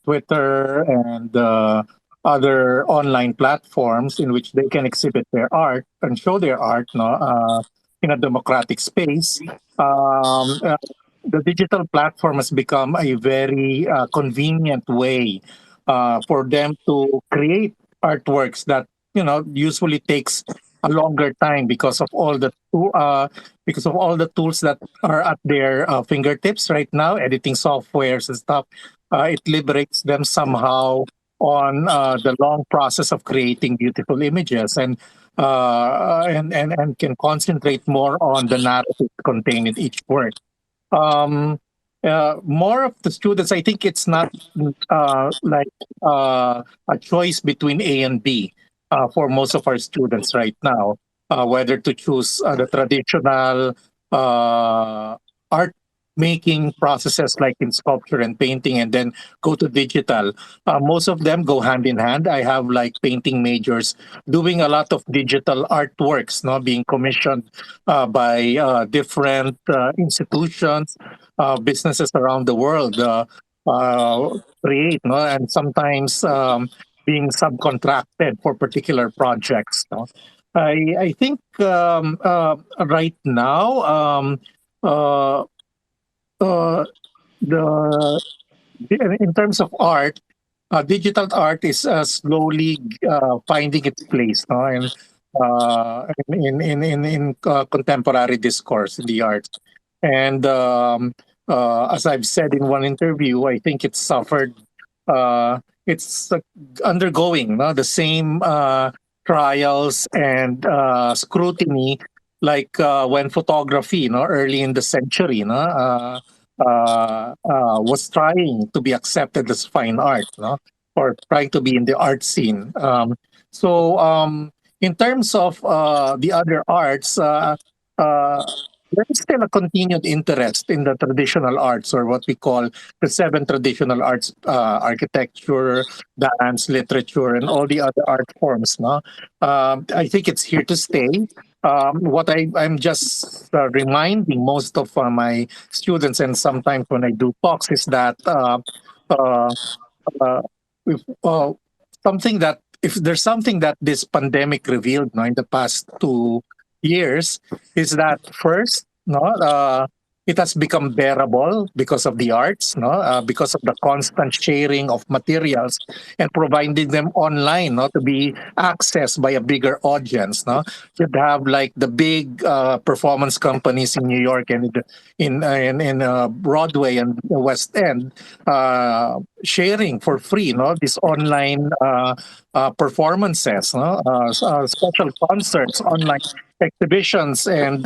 Twitter and other online platforms in which they can exhibit their art and show their art, no, in a democratic space. Um, uh, the digital platform has become a very convenient way for them to create artworks that usually takes a longer time because of all the tools that are at their fingertips right now, editing softwares and stuff. It liberates them somehow on the long process of creating beautiful images, and can concentrate more on the narrative contained in each work. um, More of the students, I think it's not like a choice between A and B for most of our students right now, whether to choose the traditional art making processes like in sculpture and painting and then go to digital. Most of them go hand in hand. I have like painting majors doing a lot of digital artworks, no, being commissioned by different institutions, businesses around the world create, no, and sometimes being subcontracted for particular projects. No, I think right now uh, uh, the in terms of art, digital art is slowly finding its place, no? And in contemporary discourse in the arts. And as I've said in one interview, I think it's suffered. It's undergoing, no, the same trials and scrutiny like when photography, no, early in the century, no, was trying to be accepted as fine art, no, or trying to be in the art scene. In terms of the other arts, there is still a continued interest in the traditional arts, or what we call the seven traditional arts: architecture, dance, literature, and all the other art forms. No, I think it's here to stay. I'm just reminding most of my students, and sometimes when I do talks, is that uh, uh, if, something that if there's something that this pandemic revealed, no, in the past 2 years, is that first, no, it has become bearable because of the arts, no, because of the constant sharing of materials and providing them online, no, to be accessed by a bigger audience, no. You'd have like the big performance companies in New York and in Broadway and the West End sharing for free, no, these online performances, no, special concerts, online exhibitions, and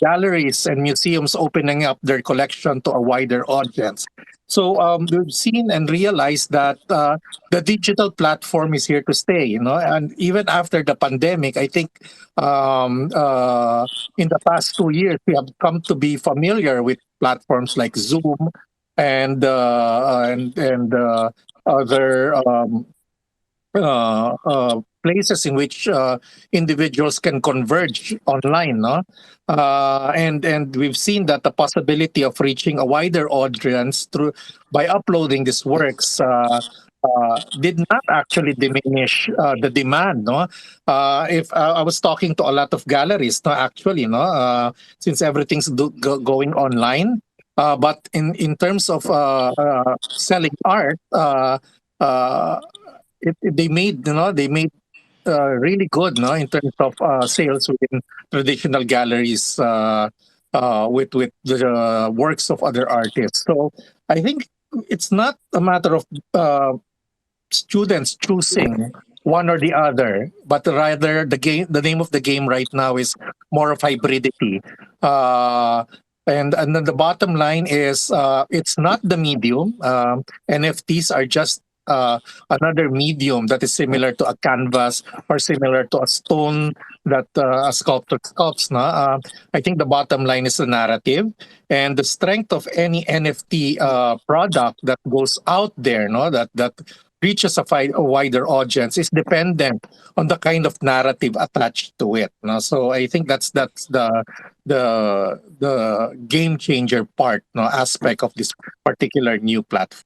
galleries and museums opening up their collection to a wider audience. So we've seen and realized that the digital platform is here to stay, and even after the pandemic, I think in the past 2 years we have come to be familiar with platforms like Zoom and other places in which individuals can converge online, no? And we've seen that the possibility of reaching a wider audience through by uploading these works did not actually diminish the demand, no. If I was talking to a lot of galleries, no, actually, no, since everything's going online, but in terms of selling art, uh, they made really good, no, in terms of sales within traditional galleries with the works of other artists. So I think it's not a matter of students choosing one or the other, but rather the name of the game right now is more of hybridity. And then the bottom line is it's not the medium. NFTs are just another medium that is similar to a canvas or similar to a stone that a sculptor sculpts. Na? I think the bottom line is the narrative and the strength of any NFT product that goes out there, no, that reaches a wider audience is dependent on the kind of narrative attached to it. No? So I think that's the game changer part, no, aspect of this particular new platform.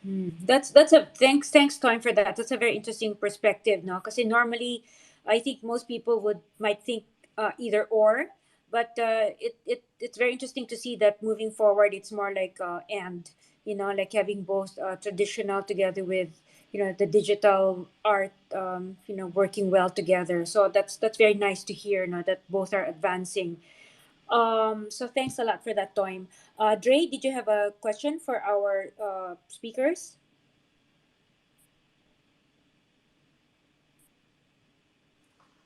That's a thanks Toyn for that. That's a very interesting perspective, no? Because normally, I think most people might think either or, but it's very interesting to see that moving forward, it's more like and like having both traditional together with the digital art, working well together. So that's very nice to hear, that both are advancing. So thanks a lot for that, Toym. Dre, did you have a question for our speakers?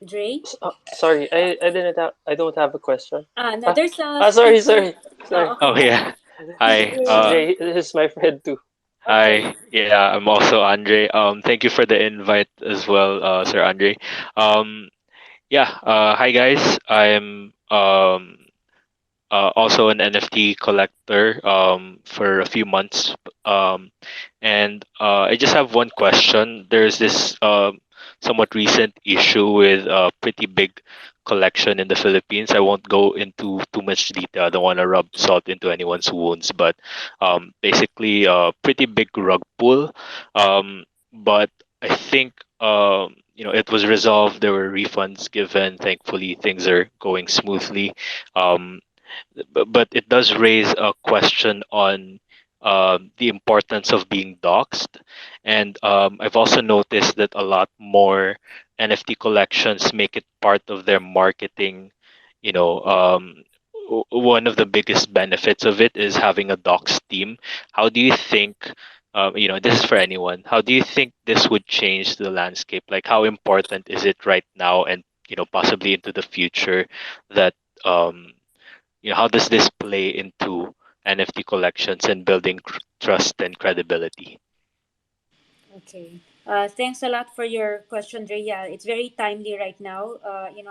Dre? Sorry, I don't have a question. No, Ah, there's a sorry, speaker. sorry. Okay, Oh go ahead. yeah. Hi. This is Jay. This is my friend too. Okay. Hi. Yeah, I'm also Andre. Thank you for the invite as well, Sir Andre. Um, yeah. Hi guys. I'm also an NFT collector for a few months. Um, and I just have one question. There's this somewhat recent issue with a pretty big collection in the Philippines. I won't go into too much detail. I don't want to rub salt into anyone's wounds, but basically a pretty big rug pull. But I think it was resolved. There were refunds given. Thankfully, things are going smoothly. Um, but it does raise a question on the importance of being doxxed. And I've also noticed that a lot more NFT collections make it part of their marketing. You know, one of the biggest benefits of it is having a docs team. How do you think? This is for anyone. How do you think this would change the landscape? Like, how important is it right now, and possibly into the future, that um, how does this play into NFT collections and building trust and credibility? Okay. Thanks a lot for your question, Dre. Yeah, it's very timely right now.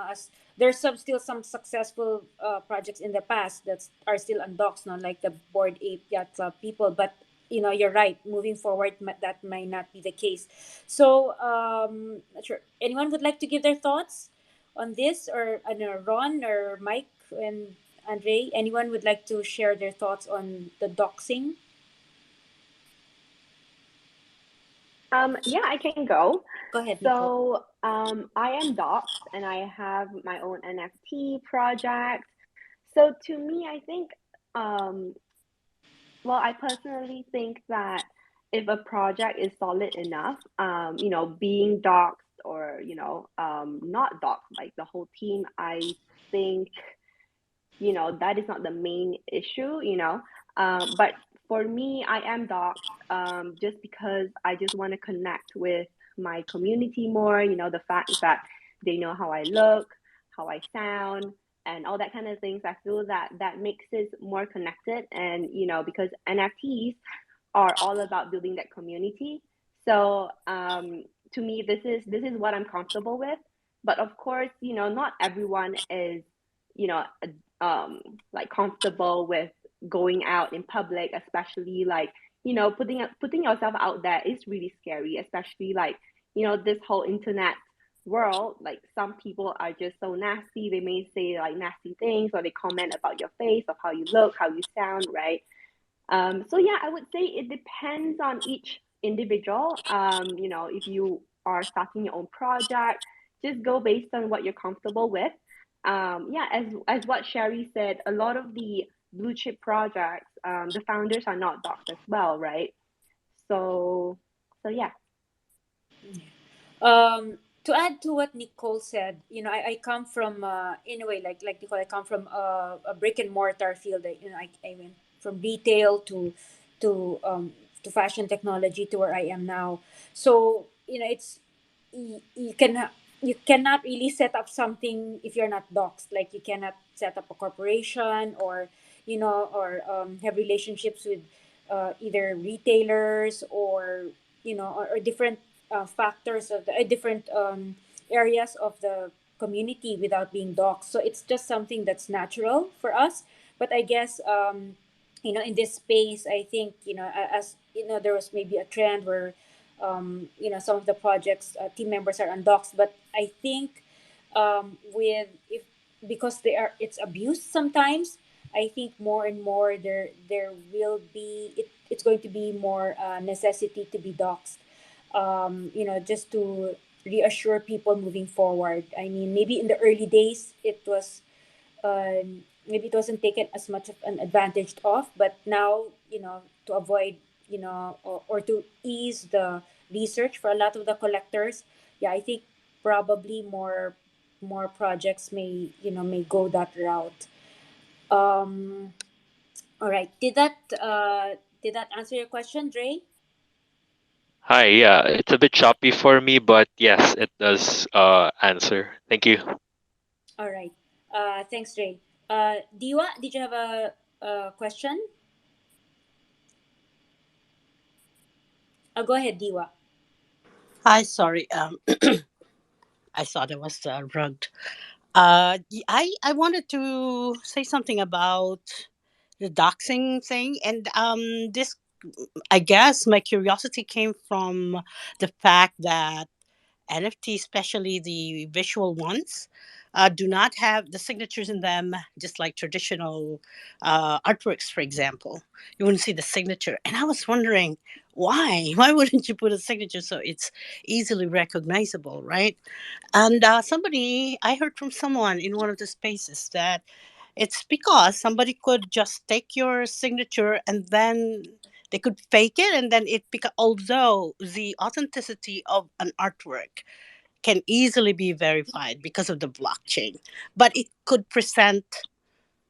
As there's still some successful projects in the past that are still undoxed now, like the Board Ape Yacht Club people. But you're right. Moving forward, that might not be the case. So, not sure. Anyone would like to give their thoughts on this, or I don't know, Ron or Mike and Andre? Anyone would like to share their thoughts on the doxing? Yeah, I can go. Go ahead, Nicole. So, I am Docs and I have my own NFT project. So, to me, I think, um, well, I personally think that if a project is solid enough, being doxed or, not doxed, like the whole team, I think that is not the main issue. But for me, I am doxxed just because I just want to connect with my community more. The fact that they know how I look, how I sound, and all that kind of things. I feel that that makes it more connected. And because NFTs are all about building that community. So to me, this is what I'm comfortable with. But of course, not everyone is, you know, um, like comfortable with going out in public, especially like putting yourself out there is really scary, especially like this whole internet world. Like some people are just so nasty. They may say like nasty things or they comment about your face or how you look, how you sound, right? So yeah, I would say it depends on each individual. If you are starting your own project, just go based on what you're comfortable with. Yeah, as what Sherry said, a lot of the blue chip projects, the founders are not docs as well, right? So yeah. To add to what Nicole said, I come from in a way like Nicole, I come from a brick and mortar field. I went from retail to fashion technology to where I am now. So it's you can you cannot really set up something if you're not doxed. Like you cannot set up a corporation or have relationships with either retailers or different factors of the different areas of the community without being doxxed. So it's just something that's natural for us. But I guess in this space, I think as there was maybe a trend where some of the projects team members are undoxxed, but I think with if because it's abused sometimes. I think more and more there will be it's going to be more necessity to be doxxed, just to reassure people moving forward. I mean, maybe in the early days maybe it wasn't taken as much of an advantage of, but now to avoid or to ease research for a lot of the collectors. Yeah, I think probably more projects may, may go that route. Um, all right. Did that answer your question, Dre? Hi, yeah, it's a bit choppy for me, but yes, it does answer. Thank you. All right. Thanks, Dre. Diwa, did you have a question? Go ahead, Diwa. Hi, sorry. I thought it was rugged. I wanted to say something about the doxing thing, and this, I guess, my curiosity came from the fact that NFT, especially the visual ones, do not have the signatures in them, just like traditional artworks, for example. You wouldn't see the signature. And I was wondering, why? Why wouldn't you put a signature so it's easily recognizable, right? And I heard from someone in one of the spaces that it's because somebody could just take your signature and then they could fake it, and then although the authenticity of an artwork can easily be verified because of the blockchain, but it could present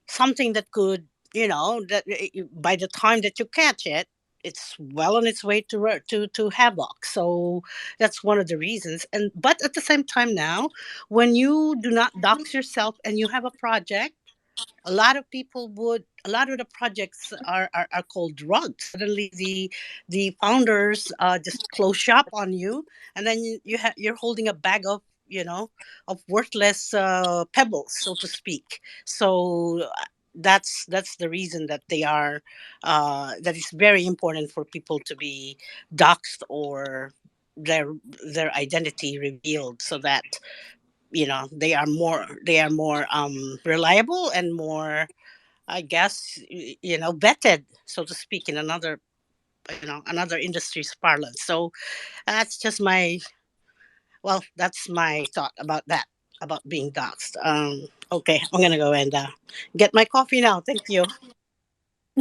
something that could, by the time that you catch it, it's well on its way to havoc. So that's one of the reasons. And but at the same time, now, when you do not dox yourself and you have a project, a lot of the projects are called drugs. Suddenly the founders just close shop on you, and then you're holding a bag of, of worthless pebbles, so to speak. So that's the reason that they are that is very important for people to be doxed or their their identity revealed, so that they are more reliable and more, I guess, vetted, so to speak, in another industry's parlance. So that's just that's my thought about that, about being doxxed. Okay, I'm gonna go and get my coffee now. Thank you.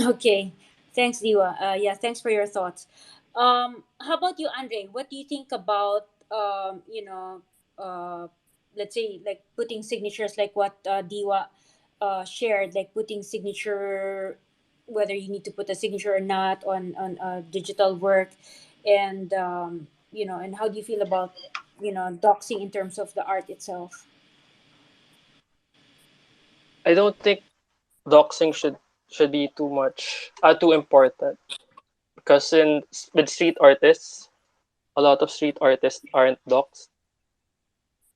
Okay. Thanks, Diwa. Yeah, thanks for your thoughts. How about you, Andre? What do you think about uh, let's say like putting signatures, like what Diwa shared, like putting signature, whether you need to put a signature or not on digital work, and and how do you feel about doxing in terms of the art itself? I don't think doxing should be too important, because with street artists, a lot of street artists aren't doxed,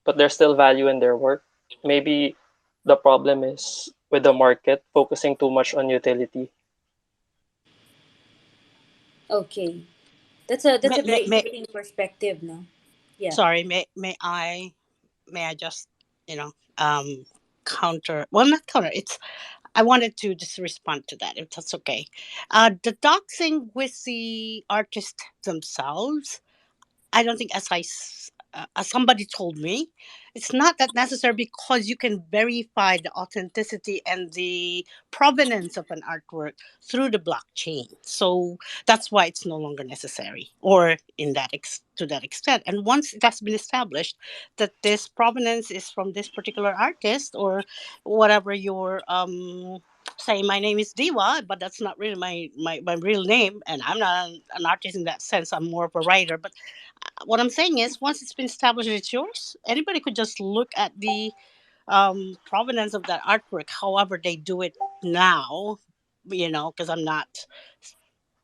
but there's still value in their work. Maybe the problem is with the market focusing too much on utility. Okay, that's a very May, interesting perspective, no? Yeah. sorry, may I just, you know counter, well, not counter, it's, I wanted to just respond to that, if that's okay. The doxing with the artists themselves, I don't think, as somebody told me, it's not that necessary, because you can verify the authenticity and the provenance of an artwork through the blockchain. So that's why it's no longer necessary, or to that extent. And once it has been established that this provenance is from this particular artist, or whatever your say, my name is Diwa, but that's not really my real name, and I'm not an artist in that sense. I'm more of a writer. But what I'm saying is, once it's been established it's yours, anybody could just look at the provenance of that artwork, however they do it now, because I'm not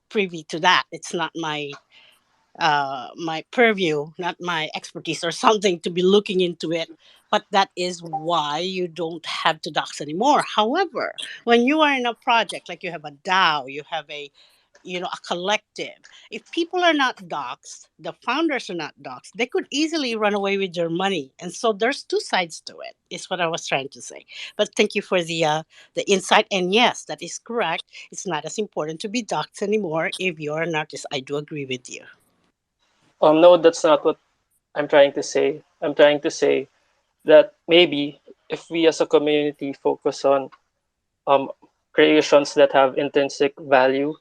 privy to that. It's not my purview, not my expertise or something to be looking into it. But that is why you don't have to dox anymore. However, when you are in a project, like you have a DAO, you have a collective. If people are not doxed, the founders are not doxed, they could easily run away with your money. And so there's two sides to it, is what I was trying to say. But thank you for the insight. And yes, that is correct. It's not as important to be doxed anymore if you're an artist. I do agree with you. No, that's not what I'm trying to say. I'm trying to say that maybe if we as a community focus on um, creations that have intrinsic value,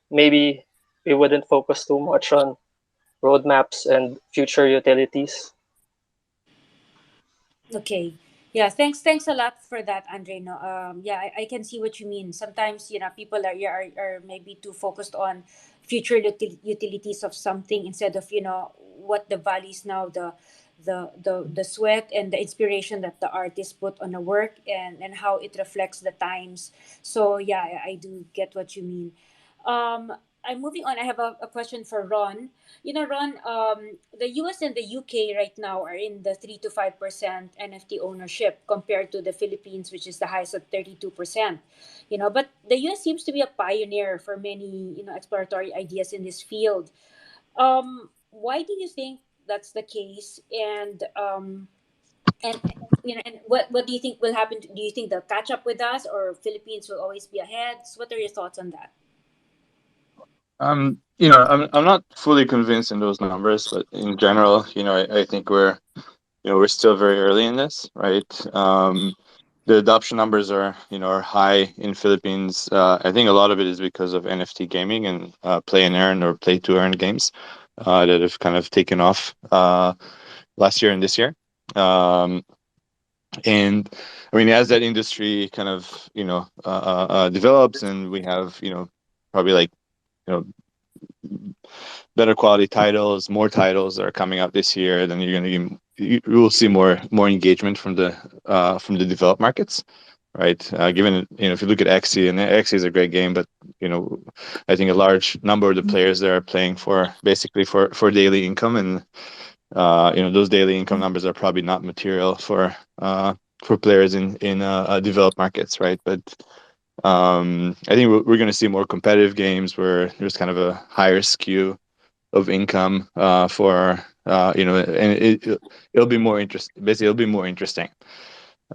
maybe we wouldn't focus too much on roadmaps and future utilities. Okay. Yeah, thanks a lot for that, Andre. No, yeah, I can see what you mean. Sometimes, people are maybe too focused on future utilities of something instead of, what the values now, the sweat and the inspiration that the artist put on the work, and how it reflects the times. So yeah, I do get what you mean. I'm moving on. I have a question for Ron. Ron, the US and the UK right now are in the 3 to 5% NFT ownership compared to the Philippines, which is the highest at 32%. But the US seems to be a pioneer for many, exploratory ideas in this field. Why do you think that's the case? And and what do you think will happen? Do you think they'll catch up with us, or Philippines will always be ahead? So what are your thoughts on that? I'm not fully convinced in those numbers, but in general, I think we're still very early in this, right? The adoption numbers are high in Philippines. I think a lot of it is because of NFT gaming and play and earn or play to earn games that have kind of taken off last year and this year. Um, and I mean, as that industry kind of develops, and we have probably like you know better quality titles, more titles that are coming out this year, then you will see more engagement from the developed markets, right? Given if you look at Xe, and Xe is a great game, but you know I think a large number of the players there are playing for basically for daily income, and those daily income numbers are probably not material for players in developed markets, right? But I think we're going to see more competitive games where there's kind of a higher skew of income for and it'll be more interesting. Basically, it'll be more interesting.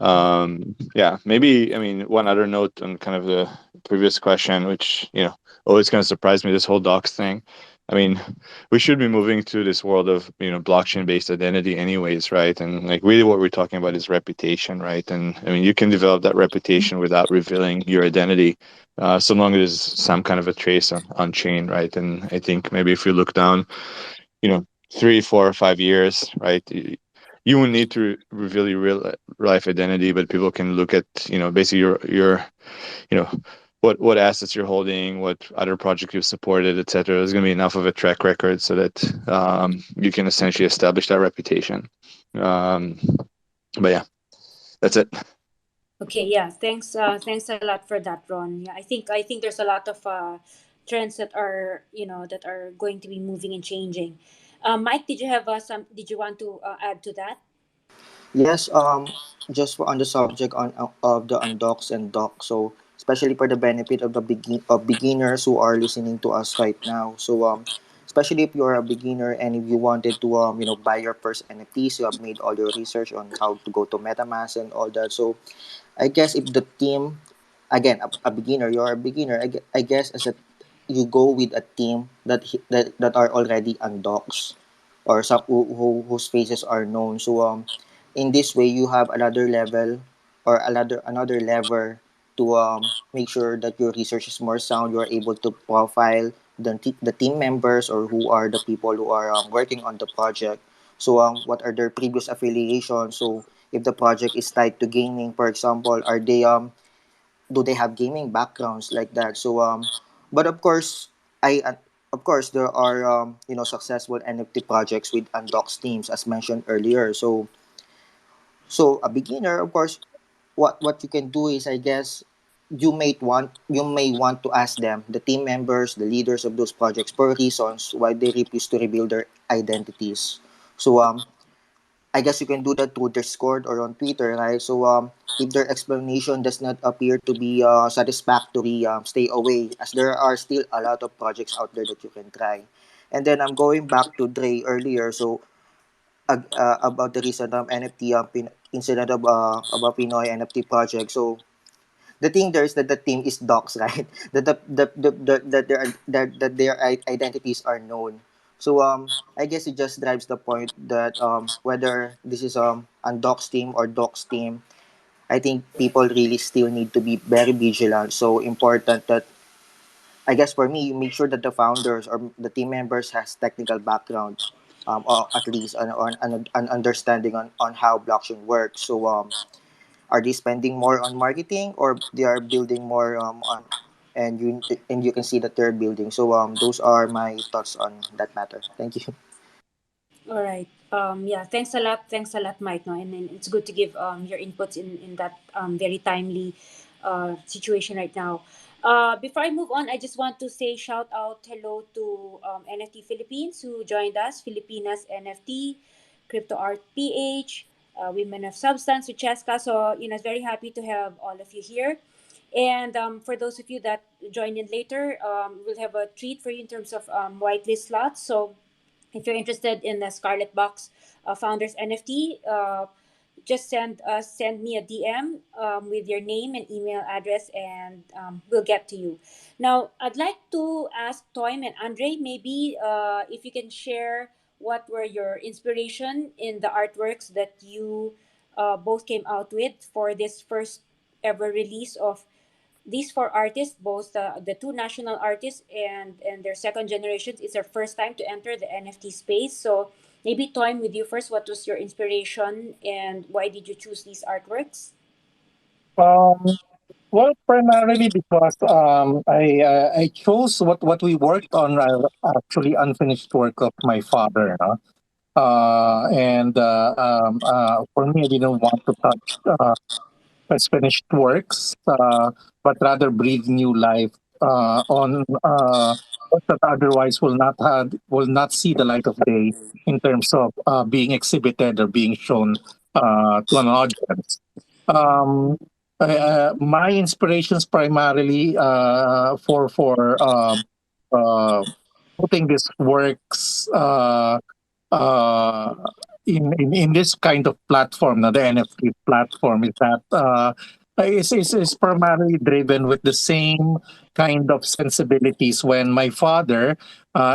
Yeah, maybe. I mean, one other note on kind of the previous question, which always kind of surprised me, this whole docs thing. I mean, we should be moving to this world of blockchain based identity, anyways, right? And like really, what we're talking about is reputation, right? And I mean, you can develop that reputation without revealing your identity, so long as there's some kind of a trace on chain, right? And I think maybe if you look down, 3, 4, 5 years, right? You won't need to reveal your real life identity, but people can look at basically your you know what assets you're holding, what other projects you've supported, etc. There's going to be enough of a track record so that you can essentially establish that reputation. Um, but yeah, that's it. Okay, yeah. Thanks a lot for that, Ron. Yeah, I think there's a lot of trends that are going to be moving and changing. Mike, did you have some? Did you want to add to that? Yes, just for on the subject of the undocs and docs, so especially for the benefit of the beginners who are listening to us right now. So especially if you're a beginner and if you wanted to buy your first NFTs, you have made all your research on how to go to MetaMask and all that. So I guess if the team, again, a beginner, you're a beginner. I guess as a you go with a team that are already on docs or some whose faces are known. So in this way you have another level or another lever to make sure that your research is more sound. You are able to profile the team members or who are the people who are working on the project. So what are their previous affiliations? So if the project is tied to gaming, for example, are they do they have gaming backgrounds like that? So but of course I of course there are successful NFT projects with undocs teams as mentioned earlier. So a beginner, of course, what you can do is, I guess, you may want to ask them, the team members, the leaders of those projects, for reasons why they refuse to reveal their identities. So I guess you can do that through Discord or on Twitter, right? So if their explanation does not appear to be satisfactory, stay away, as there are still a lot of projects out there that you can try. And then I'm going back to Dre earlier. So about the recent NFT incident about Pinoy NFT project. So the thing there is that the team is docs, right? That their identities are known. So I guess it just drives the point that whether this is undocs team or docs team, I think people really still need to be very vigilant. So important that I guess for me, you make sure that the founders or the team members has technical background, or at least an understanding on how blockchain works. So are they spending more on marketing, or they are building more on, and you can see that they're building. So those are my thoughts on that matter. Thank you. All right. Yeah. Thanks a lot. Thanks a lot, Mike. No, and then it's good to give your inputs in that very timely situation right now. Before I move on, I just want to say shout out hello to NFT Philippines who joined us. Filipinas NFT, Crypto Art PH, Women of Substance with Cheska. So it's very happy to have all of you here. And for those of you that join in later, we'll have a treat for you in terms of whitelist slots. So if you're interested in the ScarletBox founders NFT, just send me a DM with your name and email address, and we'll get to you. Now, I'd like to ask Toym and Andre, maybe if you can share what were your inspiration in the artworks that you both came out with for this first ever release of these four artists, both the two national artists and their second generations, it's their first time to enter the NFT space. So maybe Toym, with you first, what was your inspiration and why did you choose these artworks? Um, well, primarily because I chose what we worked on, actually unfinished work of my father. No? And For me, I didn't want to touch his finished works, but rather breathe new life on works that otherwise will not see the light of day in terms of being exhibited or being shown to an audience. Um, my inspirations primarily for uh, putting these works uh, in this kind of platform, now the NFT platform, is that is primarily driven with the same kind of sensibilities when my father,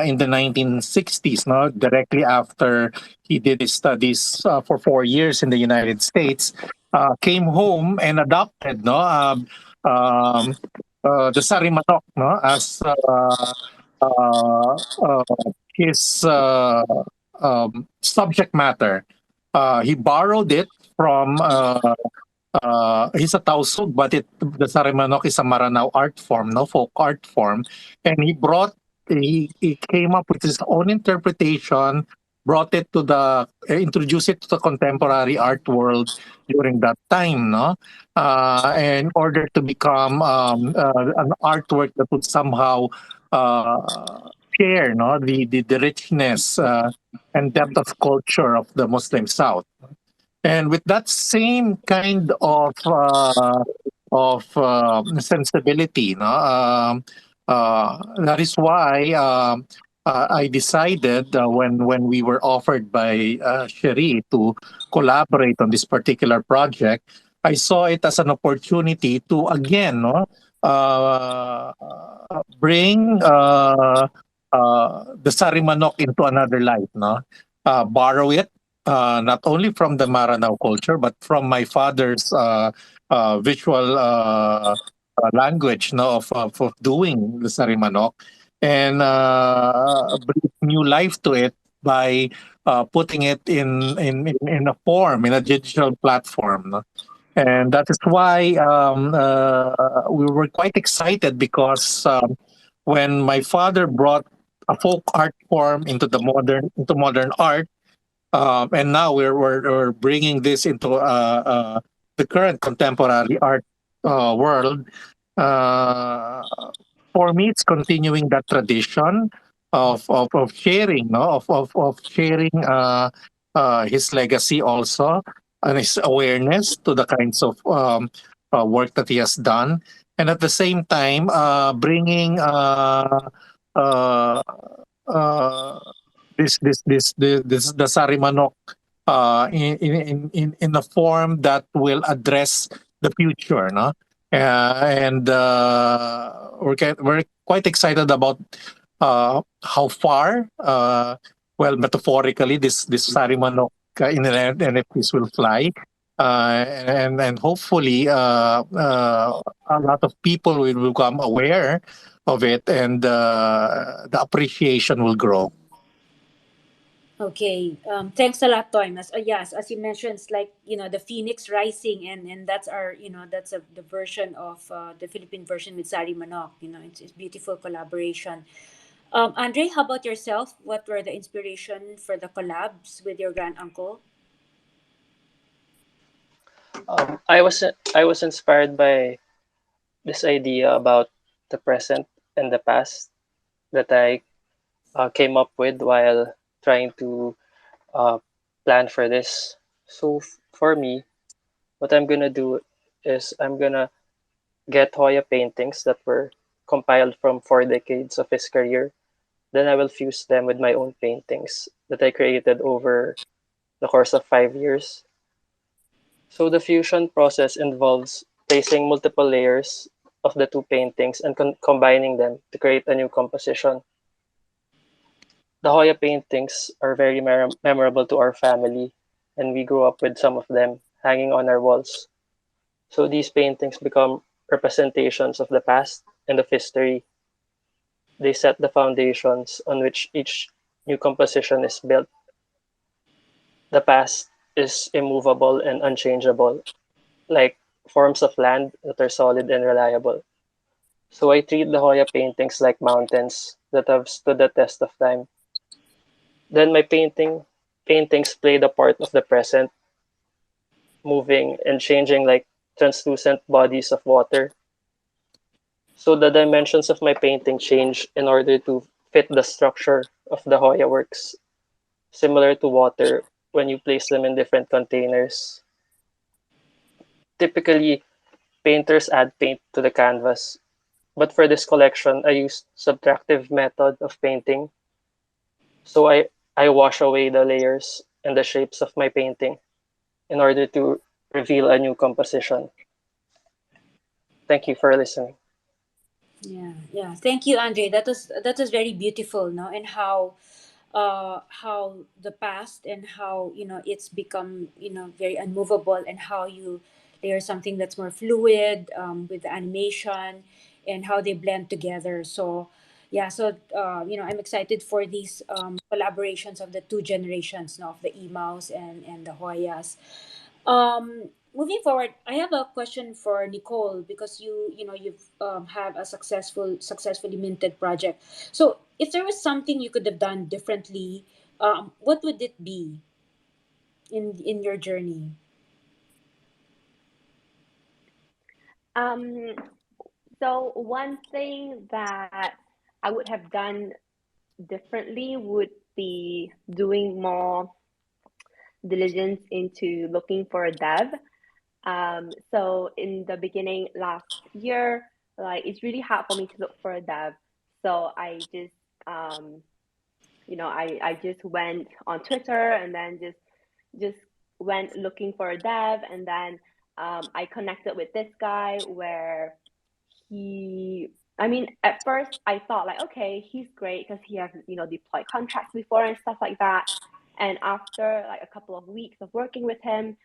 in the 1960s, no, directly after he did his studies for 4 years in the United States, came home and adopted, no, the sarimanok, no, as uh, his subject matter. He borrowed it from he's a Tausug, but the Sarimanok is a Maranao art form, no, folk art form, and he came up with his own interpretation, brought it to the introduced it to the contemporary art world during that time, no, in order to become an artwork that would somehow share, no, the richness and depth of culture of the Muslim South. And with that same kind of sensibility, no, that is why I decided, when we were offered by Sherry to collaborate on this particular project, I saw it as an opportunity to again, no, uh, bring the Sarimanok into another light, no, borrow it not only from the Maranao culture, but from my father's visual language, no, of doing the sarimanok, and breathe new life to it by putting it in a form, in a digital platform. No? And that is why we were quite excited because when my father brought a folk art form into modern art, and now we're bringing this into the current contemporary art world. Uh, for me, it's continuing that tradition of sharing, no, of sharing his legacy also, and his awareness to the kinds of work that he has done, and at the same time bringing uh, uh, this the Sarimanok in a form that will address the future, no? And we're quite excited about how far, well, metaphorically, this Sarimanok in an NFTs will fly, and hopefully a lot of people will become aware of it, and the appreciation will grow. Okay. Thanks a lot, Toym. Yes, as you mentioned, it's like the phoenix rising, and that's our that's the version of the Philippine version with Sari Manok. It's beautiful collaboration. Andre, how about yourself? What were the inspiration for the collabs with your grand uncle? I was inspired by this idea about the present and the past that I came up with while trying to uh, plan for this. So for me, what I'm gonna do is I'm gonna get Hoya paintings that were compiled from 4 decades of his career. Then I will fuse them with my own paintings that I created over the course of 5 years. So the fusion process involves placing multiple layers of the two paintings and combining them to create a new composition. The Hoya paintings are very memorable to our family, and we grew up with some of them hanging on our walls. So these paintings become representations of the past and of history. They set the foundations on which each new composition is built. The past is immovable and unchangeable, like forms of land that are solid and reliable. So I treat the Hoya paintings like mountains that have stood the test of time. Then my paintings play the part of the present, moving and changing like translucent bodies of water. So the dimensions of my painting change in order to fit the structure of the Hoya works, similar to water when you place them in different containers. Typically, painters add paint to the canvas, but for this collection, I used subtractive method of painting. So I wash away the layers and the shapes of my painting in order to reveal a new composition. Thank you for listening. Yeah, yeah. Thank you, Andre. That was very beautiful, no? And how the past and how it's become very unmovable, and how you layer something that's more fluid with the animation, and how they blend together. So yeah, so I'm excited for these collaborations of the two generations, no, of the Imaos and the Hoyas. Moving forward, I have a question for Nicole, because you've have a successfully minted project. So if there was something you could have done differently, what would it be in your journey? Um, so one thing that I would have done differently would be doing more diligence into looking for a dev. So in the beginning last year, like it's really hard for me to look for a dev. So I just um, I just went on Twitter and then just went looking for a dev, and then I connected with this guy where he I mean, at first I thought like, okay, he's great because he has, deployed contracts before and stuff like that. And after like a couple of weeks of working with him,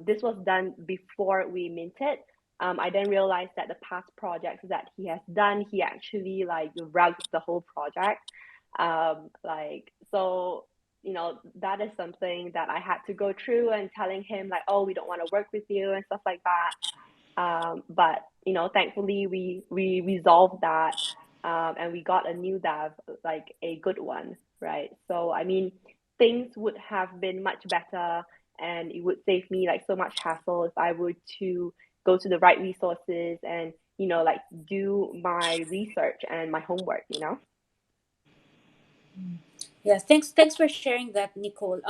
this was done before we minted. I then realized that the past projects that he has done, he actually like rugged the whole project. Like so, that is something that I had to go through and telling him like, oh, we don't want to work with you and stuff like that. But thankfully we resolved that, and we got a new dev, like a good one, right? So I mean, things would have been much better, and it would save me like so much hassle if I were to go to the right resources and like do my research and my homework. Yeah, thanks for sharing that, Nicole.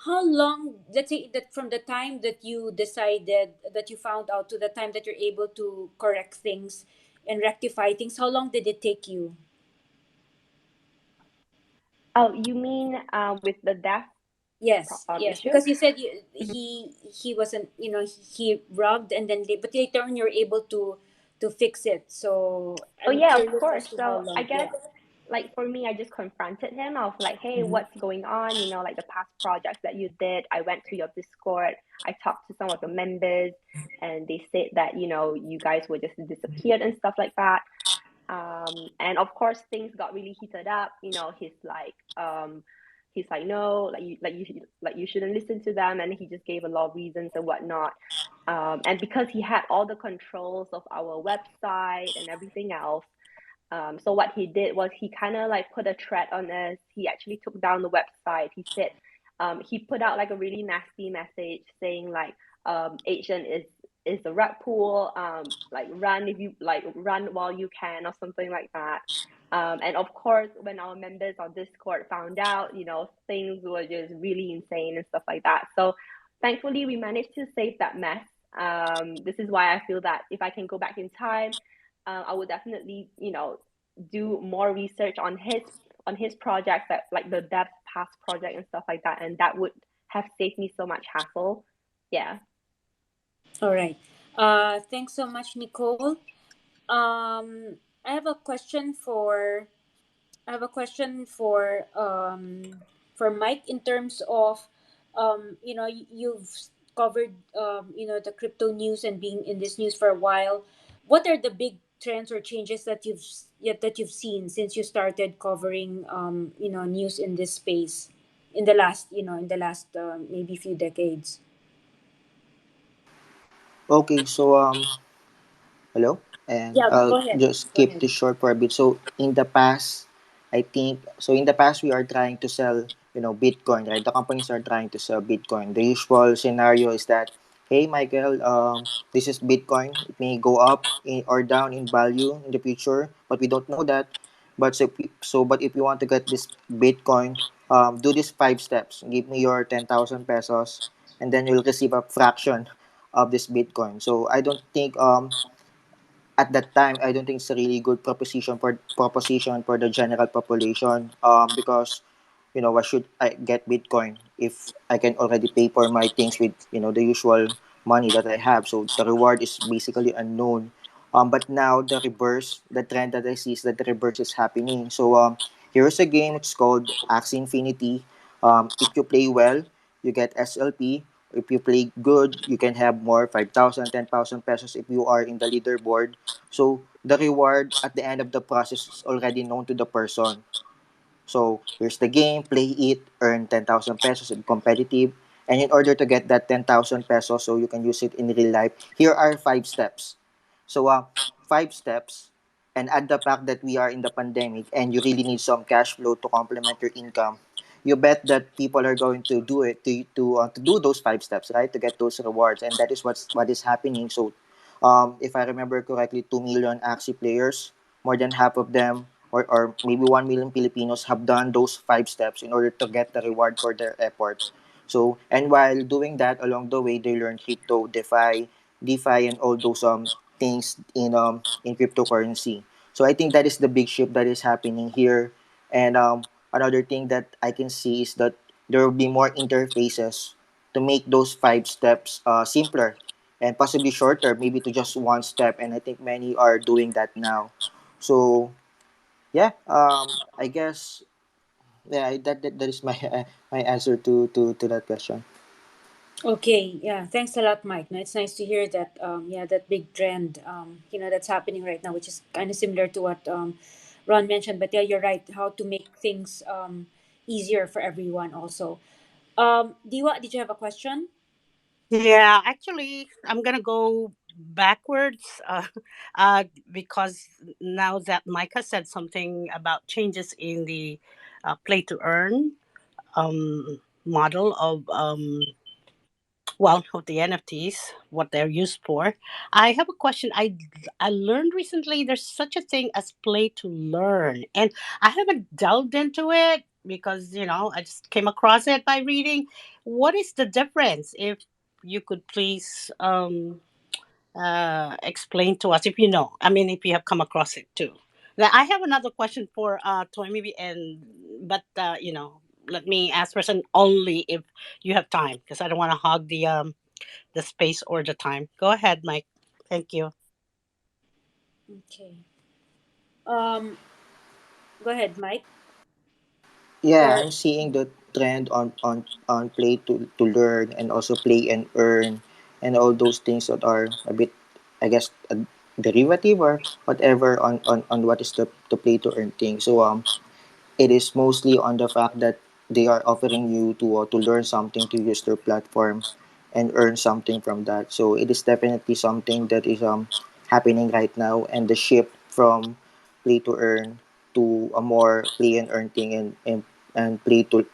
How long, let's say, that from the time that you decided, that you found out, to the time that you're able to correct things and rectify things, how long did it take you? Oh, you mean with the dev Yes, yes, issue? because you said he wasn't, he rugged, and then but later on you're able to fix it. So Oh I'm yeah, of curious course. as to how So I long. guess Yeah. like for me, I just confronted him of like, hey, Mhm. what's going on? Like the past projects that you did. I went to your Discord. I talked to some of the members, and they said that you guys were just disappeared and stuff like that. And of course, things got really heated up. He's like, no, like you shouldn't listen to them, and he just gave a lot of reasons and whatnot. And because he had all the controls of our website and everything else, so what he did was he kind of like put a threat on us. He actually took down the website. He said he put out like a really nasty message saying like Asian is a rug pool. Like run if you like run while you can or something like that. And of course, when our members on Discord found out, things were just really insane and stuff like that. So thankfully, we managed to save that mess. This is why I feel that if I can go back in time, I would definitely, do more research on his projects, that like the depth past project and stuff like that, and that would have saved me so much hassle. Yeah. All right. Thanks so much, Nicole. I have a question for Mike in terms of you've covered the crypto news and being in this news for a while. What are the big trends or changes that you've seen since you started covering news in this space in the last maybe few decades? Okay, so hello, and Yeah, I'll go ahead. just Go keep ahead. this short for a bit. So in the past, I think so. In the past, we are trying to sell, Bitcoin, right? The companies are trying to sell Bitcoin. The usual scenario is that, hey, Michael, this is Bitcoin. It may go up or down in value in the future, but we don't know that. But but if you want to get this Bitcoin, do these 5 steps. Give me your 10,000 pesos, and then you'll receive a fraction of this Bitcoin. So I don't think at that time, I don't think it's a really good proposition for the general population. Because why should I get Bitcoin if I can already pay for my things with the usual money that I have? So the reward is basically unknown. But now the trend that I see is that the reverse is happening. So here's a game. It's called Axie Infinity. If you play well, you get SLP. If you play good, you can have more 5,000, 10,000 pesos if you are in the leaderboard. So the reward at the end of the process is already known to the person. So here's the game, play it, earn 10,000 pesos in competitive. And in order to get that 10,000 pesos so you can use it in real life, here are 5 steps. So 5 steps, and add the fact that we are in the pandemic and you really need some cash flow to complement your income. You bet that people are going to do it to do those 5 steps, right? To get those rewards, and that is what is happening. So, if I remember correctly, 2 million Axie players, more than half of them or maybe 1 million Filipinos have done those 5 steps in order to get the reward for their effort. So, and while doing that, along the way, they learn crypto, DeFi, and all those things in cryptocurrency. So I think that is the big shift that is happening here. And another thing that I can see is that there will be more interfaces to make those 5 steps simpler and possibly shorter, maybe to just 1 step. And I think many are doing that now. So yeah, I guess yeah, that is my my answer to that question. Okay, yeah, thanks a lot, Mike. No, it's nice to hear that. That big trend, that's happening right now, which is kind of similar to what Ron mentioned. But yeah, you're right. How to make things easier for everyone. Also, Diwa, did you have a question? Yeah, actually, I'm gonna go backwards, because now that Micah said something about changes in the play to earn model of of the NFTs, what they're used for. I have a question. I learned recently there's such a thing as play to learn, and I haven't delved into it because I just came across it by reading. What is the difference? If you could please explain to us, if you know. I mean, if you have come across it too. Now, I have another question for Toy maybe, but let me ask first, and only if you have time, because I don't want to hog the space or the time. Go ahead, Mike. Thank you. Okay. Um, Go ahead, Mike. Yeah, Or I'm seeing the trend on play to learn and also play and earn and all those things that are a bit, I guess, a derivative or whatever on what is the play to earn thing. So it is mostly on the fact that they are offering you to learn something, to use their platform and earn something from that. So it is definitely something that is happening right now, and the shift from play to earn to a more play and earn thing, and play to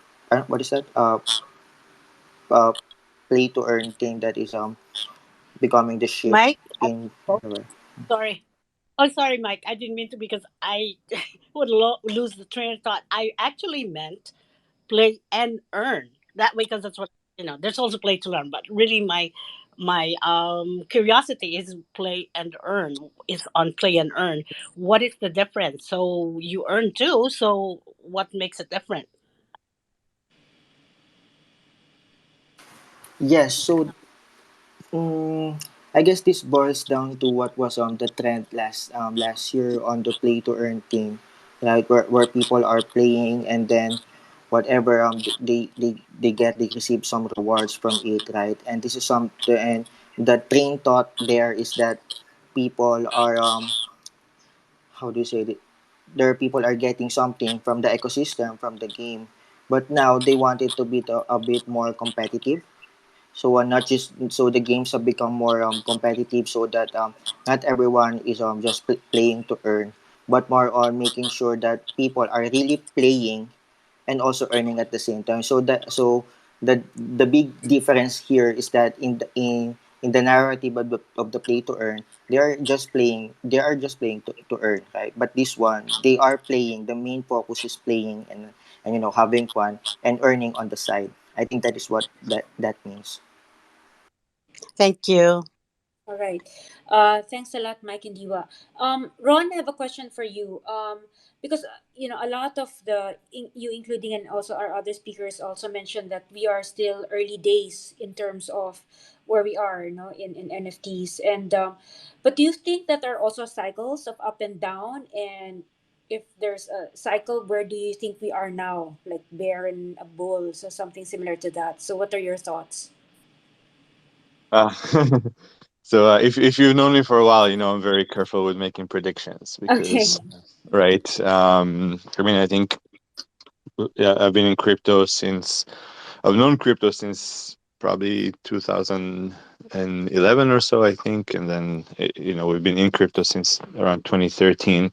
what is that uh play to earn thing, that is becoming the shift Mike, in. oh, sorry. Oh, sorry, Mike. I didn't mean to because I would lose the train of thought. I actually meant play and earn that way because that's what there's also play to learn, but really my curiosity is play and earn is on play and earn. What is the difference? So you earn too. So what makes it different? Yes, so I guess this boils down to what was the trend last year on the play to earn thing, like where people are playing, and then whatever they get, they receive some rewards from it, right? And this is some and the train thought there is that people are how do you say it? There people are getting something from the ecosystem, from the game, but now they want it to be a bit more competitive. So not just so the games have become more competitive, so that not everyone is just playing to earn, but more on making sure that people are really playing and also earning at the same time. So the big difference here is that in the narrative of the play to earn, they are just playing to earn, right? But this one, they are playing. The main focus is playing, and having fun and earning on the side. I think that is what that means. Thank you. all right. Thanks a lot, Mike and Diwa. Ron, I have a question for you. Because a lot of you, including and also our other speakers, also mentioned that we are still early days in terms of where we are, in NFTs. And but do you think that there are also cycles of up and down? And if there's a cycle, where do you think we are now, like bear and a bull, so something similar to that? So, what are your thoughts? Uh, so if you've known me for a while, you know I'm very careful with making predictions Okay. because, right? I mean, I think, yeah, I've been in crypto since I've known crypto since probably 2011 or so, I think, and then we've been in crypto since around 2013.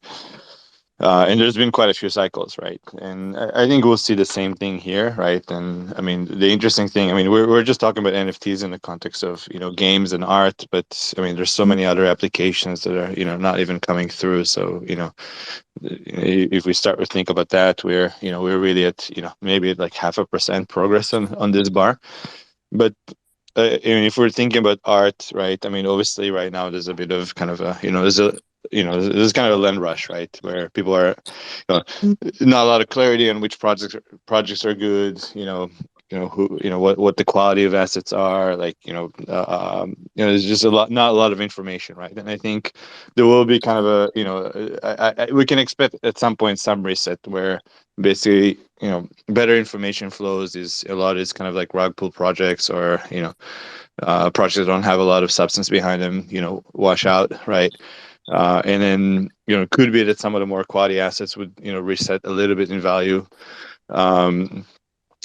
And there's been quite a few cycles, right? And I think we'll see the same thing here, right? And I mean, the interesting thing, I mean, we're just talking about NFTs in the context of, games and art, but I mean, there's so many other applications that are, not even coming through. So, if we start to think about that, we're really at, maybe at like 0.5% progress on this bar. But I mean, if we're thinking about art, right? I mean, obviously, right now there's a bit of kind of a, there's kind of a land rush, right, where people are, not a lot of clarity on which projects are good, who, what the quality of assets are, like, there's just not a lot of information, right? And I think there will be kind of a, we can expect at some point some reset where basically, better information flows. Is a lot is kind of like rug pull projects, or projects that don't have a lot of substance behind them, wash out, right? And then, it could be that some of the more quality assets would, reset a little bit in value. um,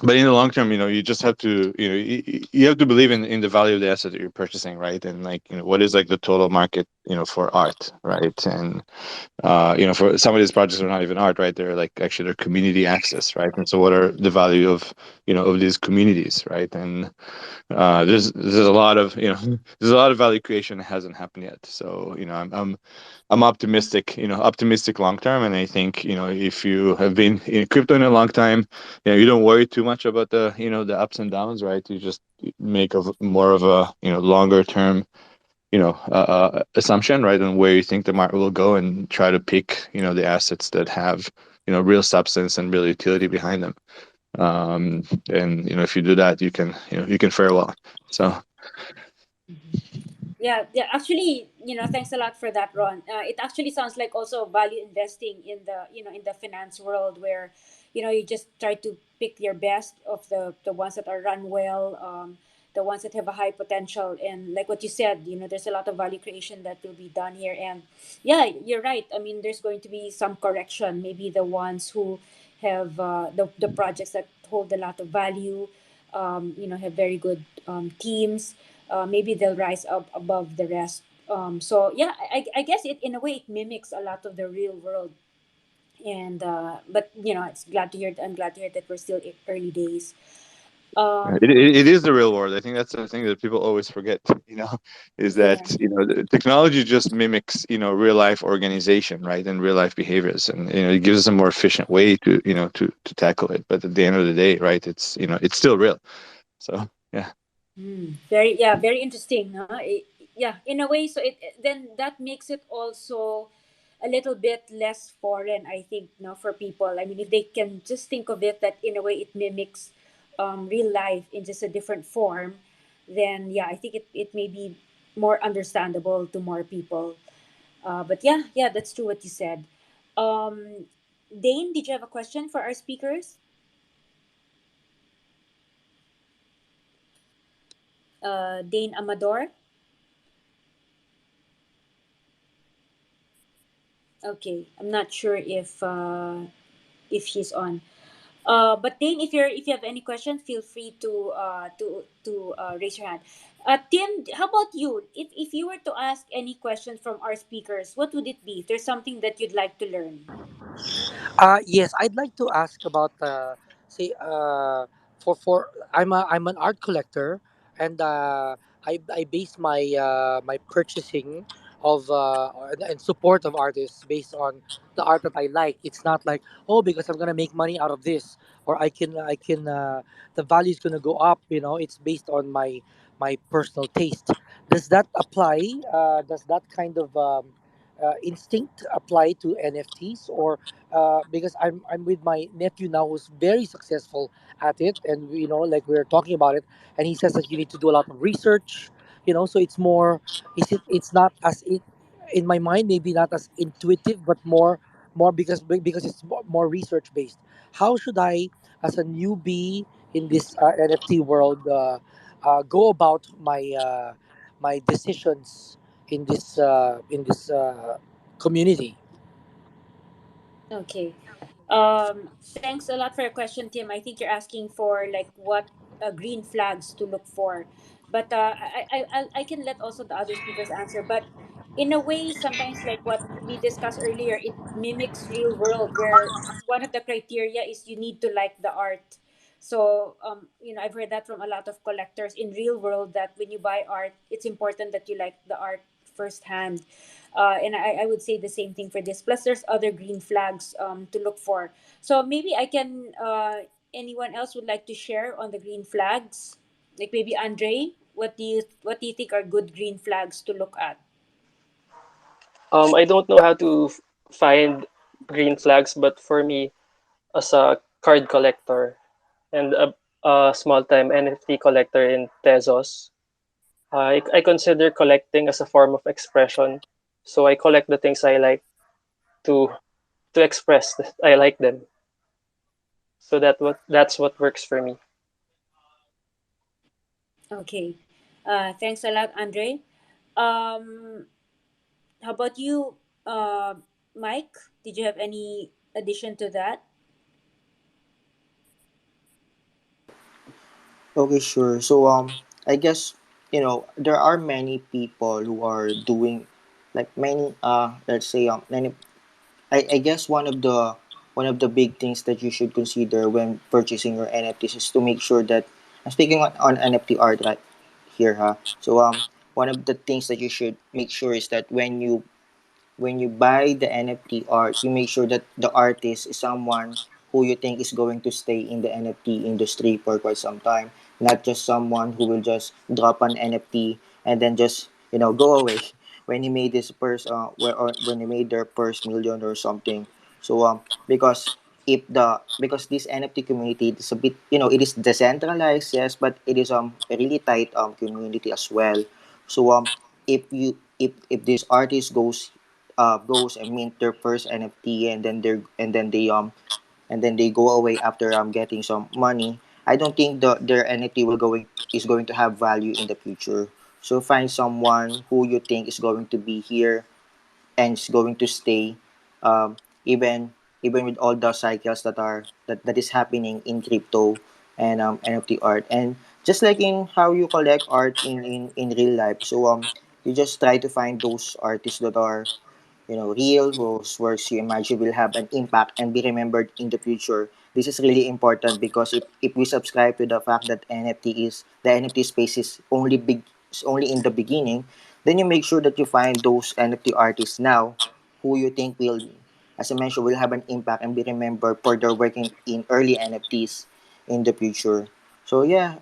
but in the long term, you just have to, you have to believe in the value of the asset that you're purchasing, right? And like, what is like the total market, for art, right? And for some of these projects are not even art, right? They're like actually they're community access, right? And so what are the value of, of these communities, right? And there's a lot of, there's a lot of value creation that hasn't happened yet. So, I'm optimistic, optimistic long term. And I think, if you have been in crypto in a long time, you don't worry too much about the, the ups and downs, right? You just make more of a, longer term, assumption, right, on where you think the market will go, and try to pick, the assets that have, real substance and real utility behind them. And if you do that, you can fare well. So Yeah, yeah. Actually, thanks a lot for that, Ron. It actually sounds like also value investing in the in the finance world, where you just try to pick your best of the ones that are run well, the ones that have a high potential, and like what you said, there's a lot of value creation that will be done here. And yeah, you're right. I mean, there's going to be some correction. Maybe the ones who have the projects that hold a lot of value, have very good teams, maybe they'll rise up above the rest. So yeah, I guess it in a way it mimics a lot of the real world. And but it's glad to hear. I'm glad to hear that we're still early days. It is the real world. I think that's the thing that people always forget. Is Yeah. that the technology just mimics real life organization, right, and real life behaviors, and it gives us a more efficient way to to tackle it. But at the end of the day, right, it's it's still real. So yeah. Very, yeah, very interesting, huh? Yeah, in a way, so then that makes it also a little bit less foreign, I think, for people. I mean, if they can just think of it that in a way it mimics real life in just a different form, then yeah, I think it may be more understandable to more people. But yeah, yeah, that's true what you said. Um, Dane, did you have a question for our speakers? Dane Amador. Okay, I'm not sure if she's on. But Dane, if you have any questions, feel free to raise your hand. Tim, how about you? If you were to ask any questions from our speakers, what would it be? If there's something that you'd like to learn. Yes, I'd like to ask about say for I'm an art collector, and I base my purchasing of and support of artists based on the art that I like. It's not like, oh, because I'm gonna make money out of this, or I can the value is gonna go up. It's based on my personal taste. Does that apply? Does that kind of instinct apply to NFTs, or because I'm with my nephew now who's very successful at it, and like we are talking about it, and he says that you need to do a lot of research. So it's more, it's not as in my mind, maybe not as intuitive, but more because it's more research based. How should I, as a newbie in this NFT world, go about my decisions in this community? Okay. Thanks a lot for your question, Tim. I think you're asking for like what green flags to look for, but I can let also the other speakers answer. But in a way, sometimes like what we discussed earlier, it mimics real world where one of the criteria is you need to like the art. So I've heard that from a lot of collectors in real world that when you buy art, it's important that you like the art firsthand. And I would say the same thing for this. Plus, there's other green flags to look for. So maybe I can. Anyone else would like to share on the green flags? Like maybe Andre, what do you think are good green flags to look at? I don't know how to find green flags, but for me, as a card collector and a small time NFT collector in Tezos, I consider collecting as a form of expression. So I collect the things I like to to express that I like them. So that's what works for me. Okay. Thanks a lot, Andre. Um, how about you, Mike? Did you have any addition to that? Okay, sure. So I guess there are many people who are doing like many let's say many. I guess one of the big things that you should consider when purchasing your NFTs is to make sure that I'm speaking on NFT art right here, huh? So one of the things that you should make sure is that when you buy the NFT art, you make sure that the artist is someone who you think is going to stay in the NFT industry for quite some time, not just someone who will just drop an NFT and then just go away when he made his first or when he made their first million or something. So because because this NFT community is a bit it is decentralized, yes, but it is a really tight community as well. So if this artist goes and mint their first NFT, and then they go away after getting some money, I don't think their NFT is going to have value in the future. So find someone who you think is going to be here and is going to stay, um, even even with all the cycles that is happening in crypto and NFT art. And just like in how you collect art in real life, so you just try to find those artists that are, real, whose works you imagine will have an impact and be remembered in the future. This is really important because if we subscribe to the fact that the NFT space is only in the beginning, then you make sure that you find those NFT artists now who you think will, as I mentioned, will have an impact and be remembered for their work in early NFTs in the future. So yeah,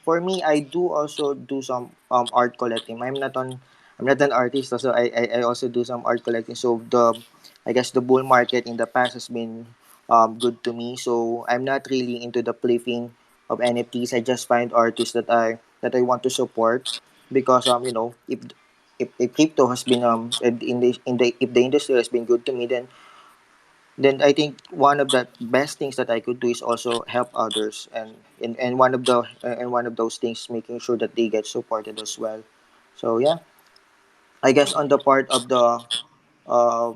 for me, I do also do some art collecting. I'm not an artist, so I also do some art collecting. So I guess the bull market in the past has been good to me. So I'm not really into the flipping of NFTs. I just find artists that I want to support because if crypto has been if the industry has been good to me, then I think one of the best things that I could do is also help others, and one of those things, making sure that they get supported as well. So yeah, I guess on the part of the uh,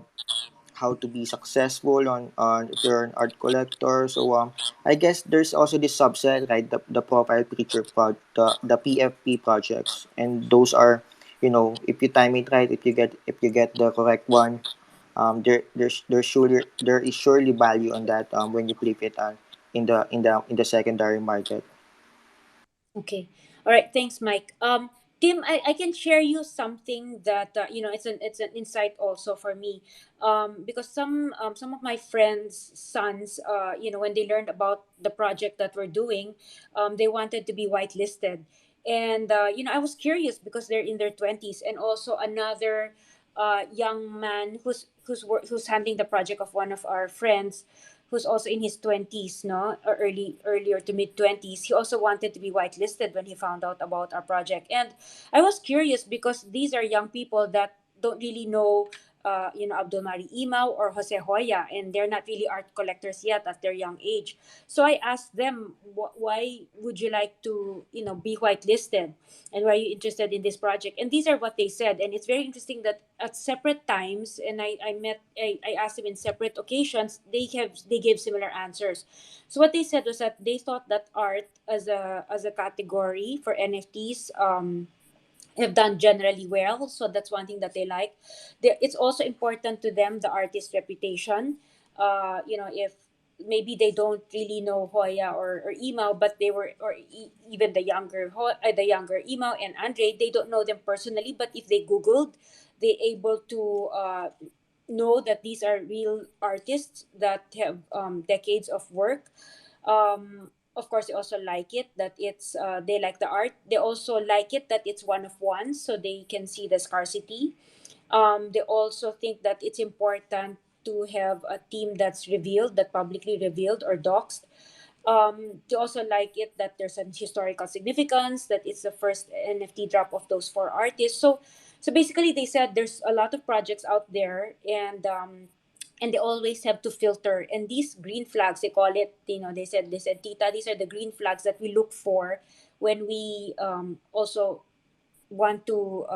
how to be successful on if you're an art collector. So I guess there's also this subset, right? The profile picture the PFP projects, and those are, if you time it right, if you get the correct one, there is surely value on that when you flip it on in the secondary market. Okay. All right. Thanks, Mike. Tim, I can share you something that it's an insight also for me, because some of my friends' sons, when they learned about the project that we're doing, they wanted to be whitelisted, and I was curious because they're in their 20s, and also another young man who's handling the project of one of our friends, who's also in his 20s, no, or earlier to mid 20s. He also wanted to be whitelisted when he found out about our project. And I was curious because these are young people that don't really know Abdul Mari Imao or Jose Hoya, and they're not really art collectors yet at their young age. So I asked them, why would you like to, be whitelisted, and why are you interested in this project? And these are what they said. And it's very interesting that at separate times, and I asked them in separate occasions, they gave similar answers. So what they said was that they thought that art as a category for NFTs have done generally well. So that's one thing that they like. It's also important to them, the artist's reputation. If maybe they don't really know Hoya or Imao, but they were, or even the younger Imao and Andre, they don't know them personally. But if they Googled, they able to know that these are real artists that have decades of work. Of course, they also like it that they like the art. They also like it that it's one of one, so they can see the scarcity. They also think that it's important to have a team that's revealed, that publicly revealed or doxed. They also like it that there's an historical significance, that it's the first NFT drop of those four artists. So basically, they said there's a lot of projects out there, and they always have to filter. And these green flags, they call it, they said, Tita, these are the green flags that we look for when we also want to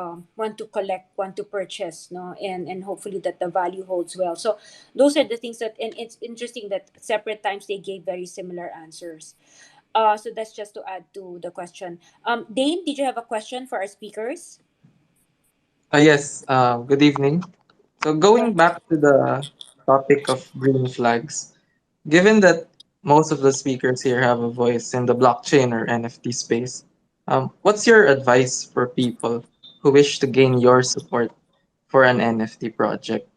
collect, want to purchase, no, and hopefully that the value holds well. So those are the things that, and it's interesting that separate times they gave very similar answers. So that's just to add to the question. Dane, did you have a question for our speakers? Yes, good evening. So Go going ahead. back to the topic of green flags, given that most of the speakers here have a voice in the blockchain or NFT space, what's your advice for people who wish to gain your support for an NFT project?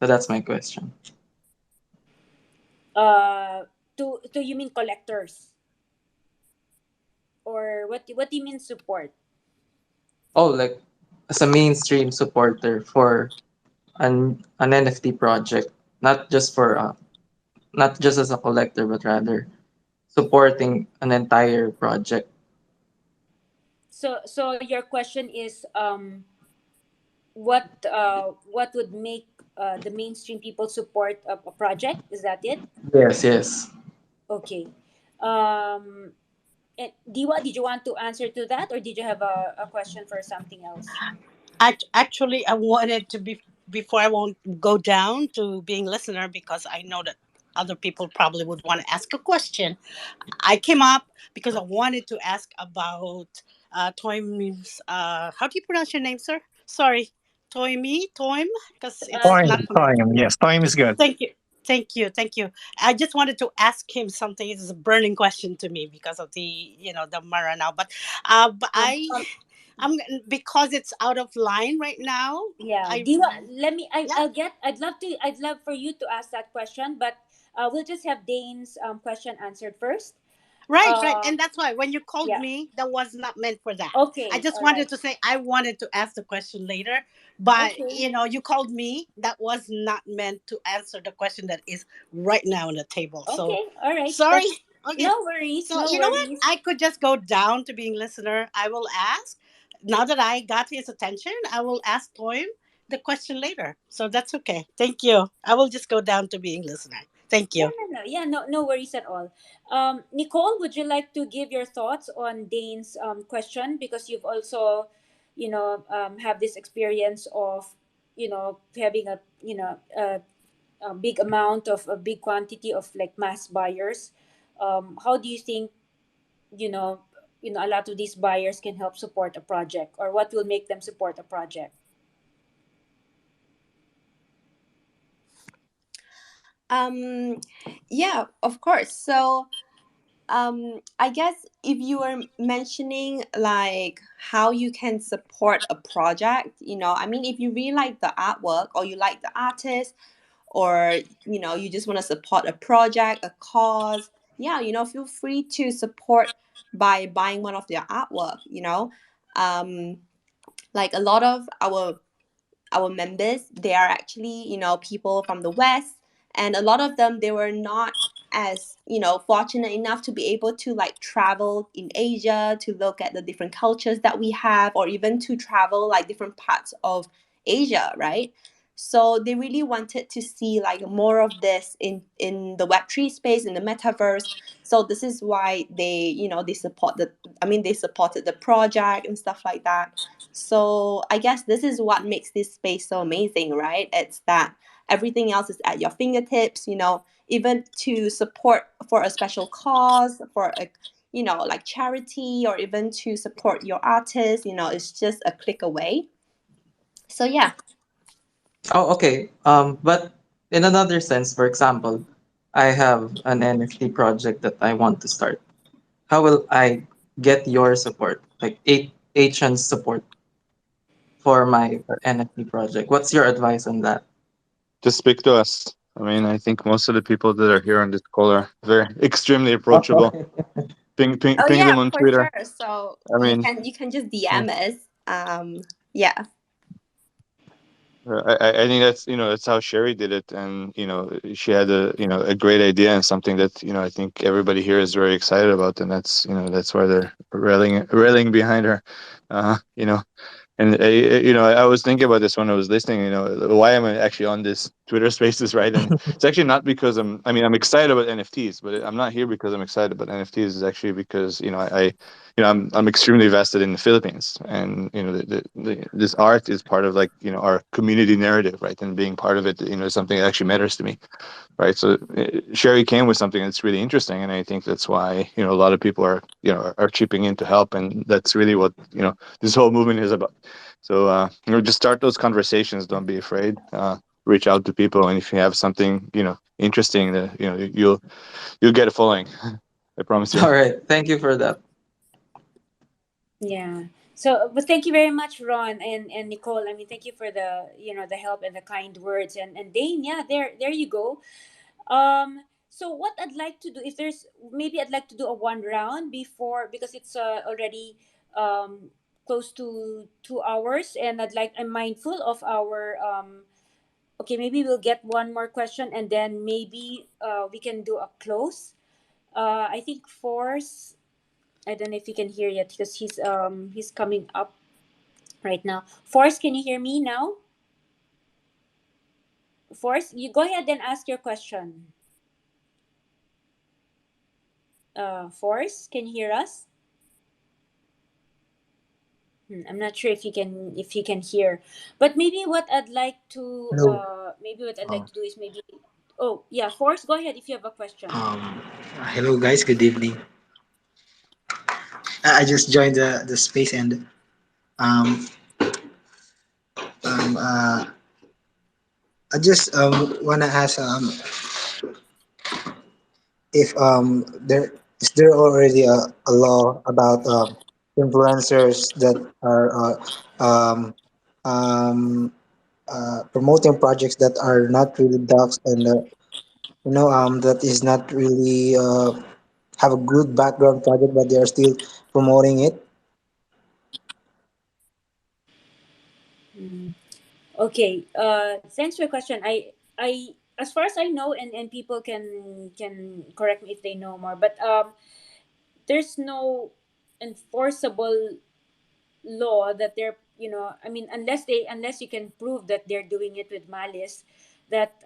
So that's my question. uh to you mean collectors, or what do you mean support? Oh, like as a mainstream supporter for an NFT project, not just for not just as a collector, but rather supporting an entire project. So your question is, what would make the mainstream people support a project? Is that it? Yes, yes. Okay. Um, Diwa, did you want to answer to that, or did you have a question for something else? Actually, I wanted to be before I won't go down to being listener because I know that other people probably would want to ask a question. I came up because I wanted to ask about Toym's. How do you pronounce your name, sir? Sorry, Toym, because it's Uh, not. Time. Yes, time is good. Thank you. Thank you. I just wanted to ask him something. It's a burning question to me because of the Mara now. But um, um, I'm because it's out of line right now. yeah, I Diwa, let me. Yeah. I'll get. I'd love to. I'd love for you to ask that question, but we'll just have Dane's question answered first. Right. Uh, And that's why when you called yeah. me, that was not meant for that. I Okay. just All right. wanted to say I wanted to ask the question later, but Okay. you called me. That was not meant to answer the question that is right now on the table. So Okay. All right. sorry. That's Okay. no worries. So No you know what? worries. I could just go down to being listener. I will ask. Now that I got his attention, I will ask Toym the question later. So that's okay. Thank you. I will just go down to being listener. Thank Yeah, you. no, no, yeah, no, no worries at all. Nicole, would you like to give your thoughts on Dane's question, because you've also, have this experience of, having a big amount of a big quantity of like mass buyers. How do you think, you know, a lot of these buyers can help support a project, or what will make them support a project? Um, yeah, of course. So, I guess if you were mentioning like how you can support a project, I mean, if you really like the artwork or you like the artist, or you just want to support a project, a cause, yeah, feel free to support by buying one of their artwork. Um, like a lot of our members, they are actually people from the west, and a lot of them, they were not as fortunate enough to be able to like travel in Asia to look at the different cultures that we have, or even to travel like different parts of Asia, right? So they really wanted to see like more of this in the web3 space, in the metaverse. So this is why they support the I mean, they supported the project and stuff like that. So I guess this is what makes this space so amazing, right? It's that everything else is at your fingertips, even to support for a special cause, for a like charity, or even to support your artist, it's just a click away. So yeah. Oh, okay. But in another sense, for example, I have an NFT project that I want to start. How will I get your support, like Asian support for my NFT project? What's your advice on that? Just speak to us. I mean, I think most of the people that are here on this call are very extremely approachable. Oh Ping yeah, them on for Twitter. sure. So I you mean, can you can just yeah. DM us. Yeah. I think that's that's how Sherry did it, and she had a great idea and something that I think everybody here is very excited about, and that's why they're railing behind her, and I was thinking about this when I was listening. Why am I actually on this Twitter Spaces, right? And it's actually not because I'm excited about NFTs, but I'm not here because I'm excited about NFTs. It's actually because I'm extremely vested in the Philippines, and this art is part of like our community narrative, right? And being part of it, is something that actually matters to me, right? So Sherry came with something that's really interesting, and I think that's why a lot of people are are chipping in to help, and that's really what this whole movement is about. So just start those conversations. Don't be afraid. Reach out to people, and if you have something interesting, that you'll get a following. I promise you. All right. Thank you for that. Yeah. So, but thank you very much, Ron and Nicole. I mean, thank you for the help and the kind words. And Dane, yeah, there you go. So what I'd like to do, if there's maybe I'd like to do a one round before, because it's already close to 2 hours, and I'm mindful of our okay, maybe we'll get one more question, and then maybe we can do a close. I think I don't know if he can hear yet because he's coming up right now. Force, can you hear me now? Force, you go ahead and ask your question. Force, can you hear us? I'm not sure if you can hear, but maybe what I'd like to Hello. maybe what I'd like Um, to do is maybe. Oh yeah, Force, go ahead if you have a question. Hello guys. Good evening. I just joined the space and um, um, uh, I just wanna ask if there is there already a law about influencers that are um, promoting projects that are not really docs and that is not really have a good background project but they are still promoting it. Mm. Okay. Thanks for your question. As far as I know, and people can correct me if they know more, but there's no enforceable law that they're, I mean, unless you can prove that they're doing it with malice, that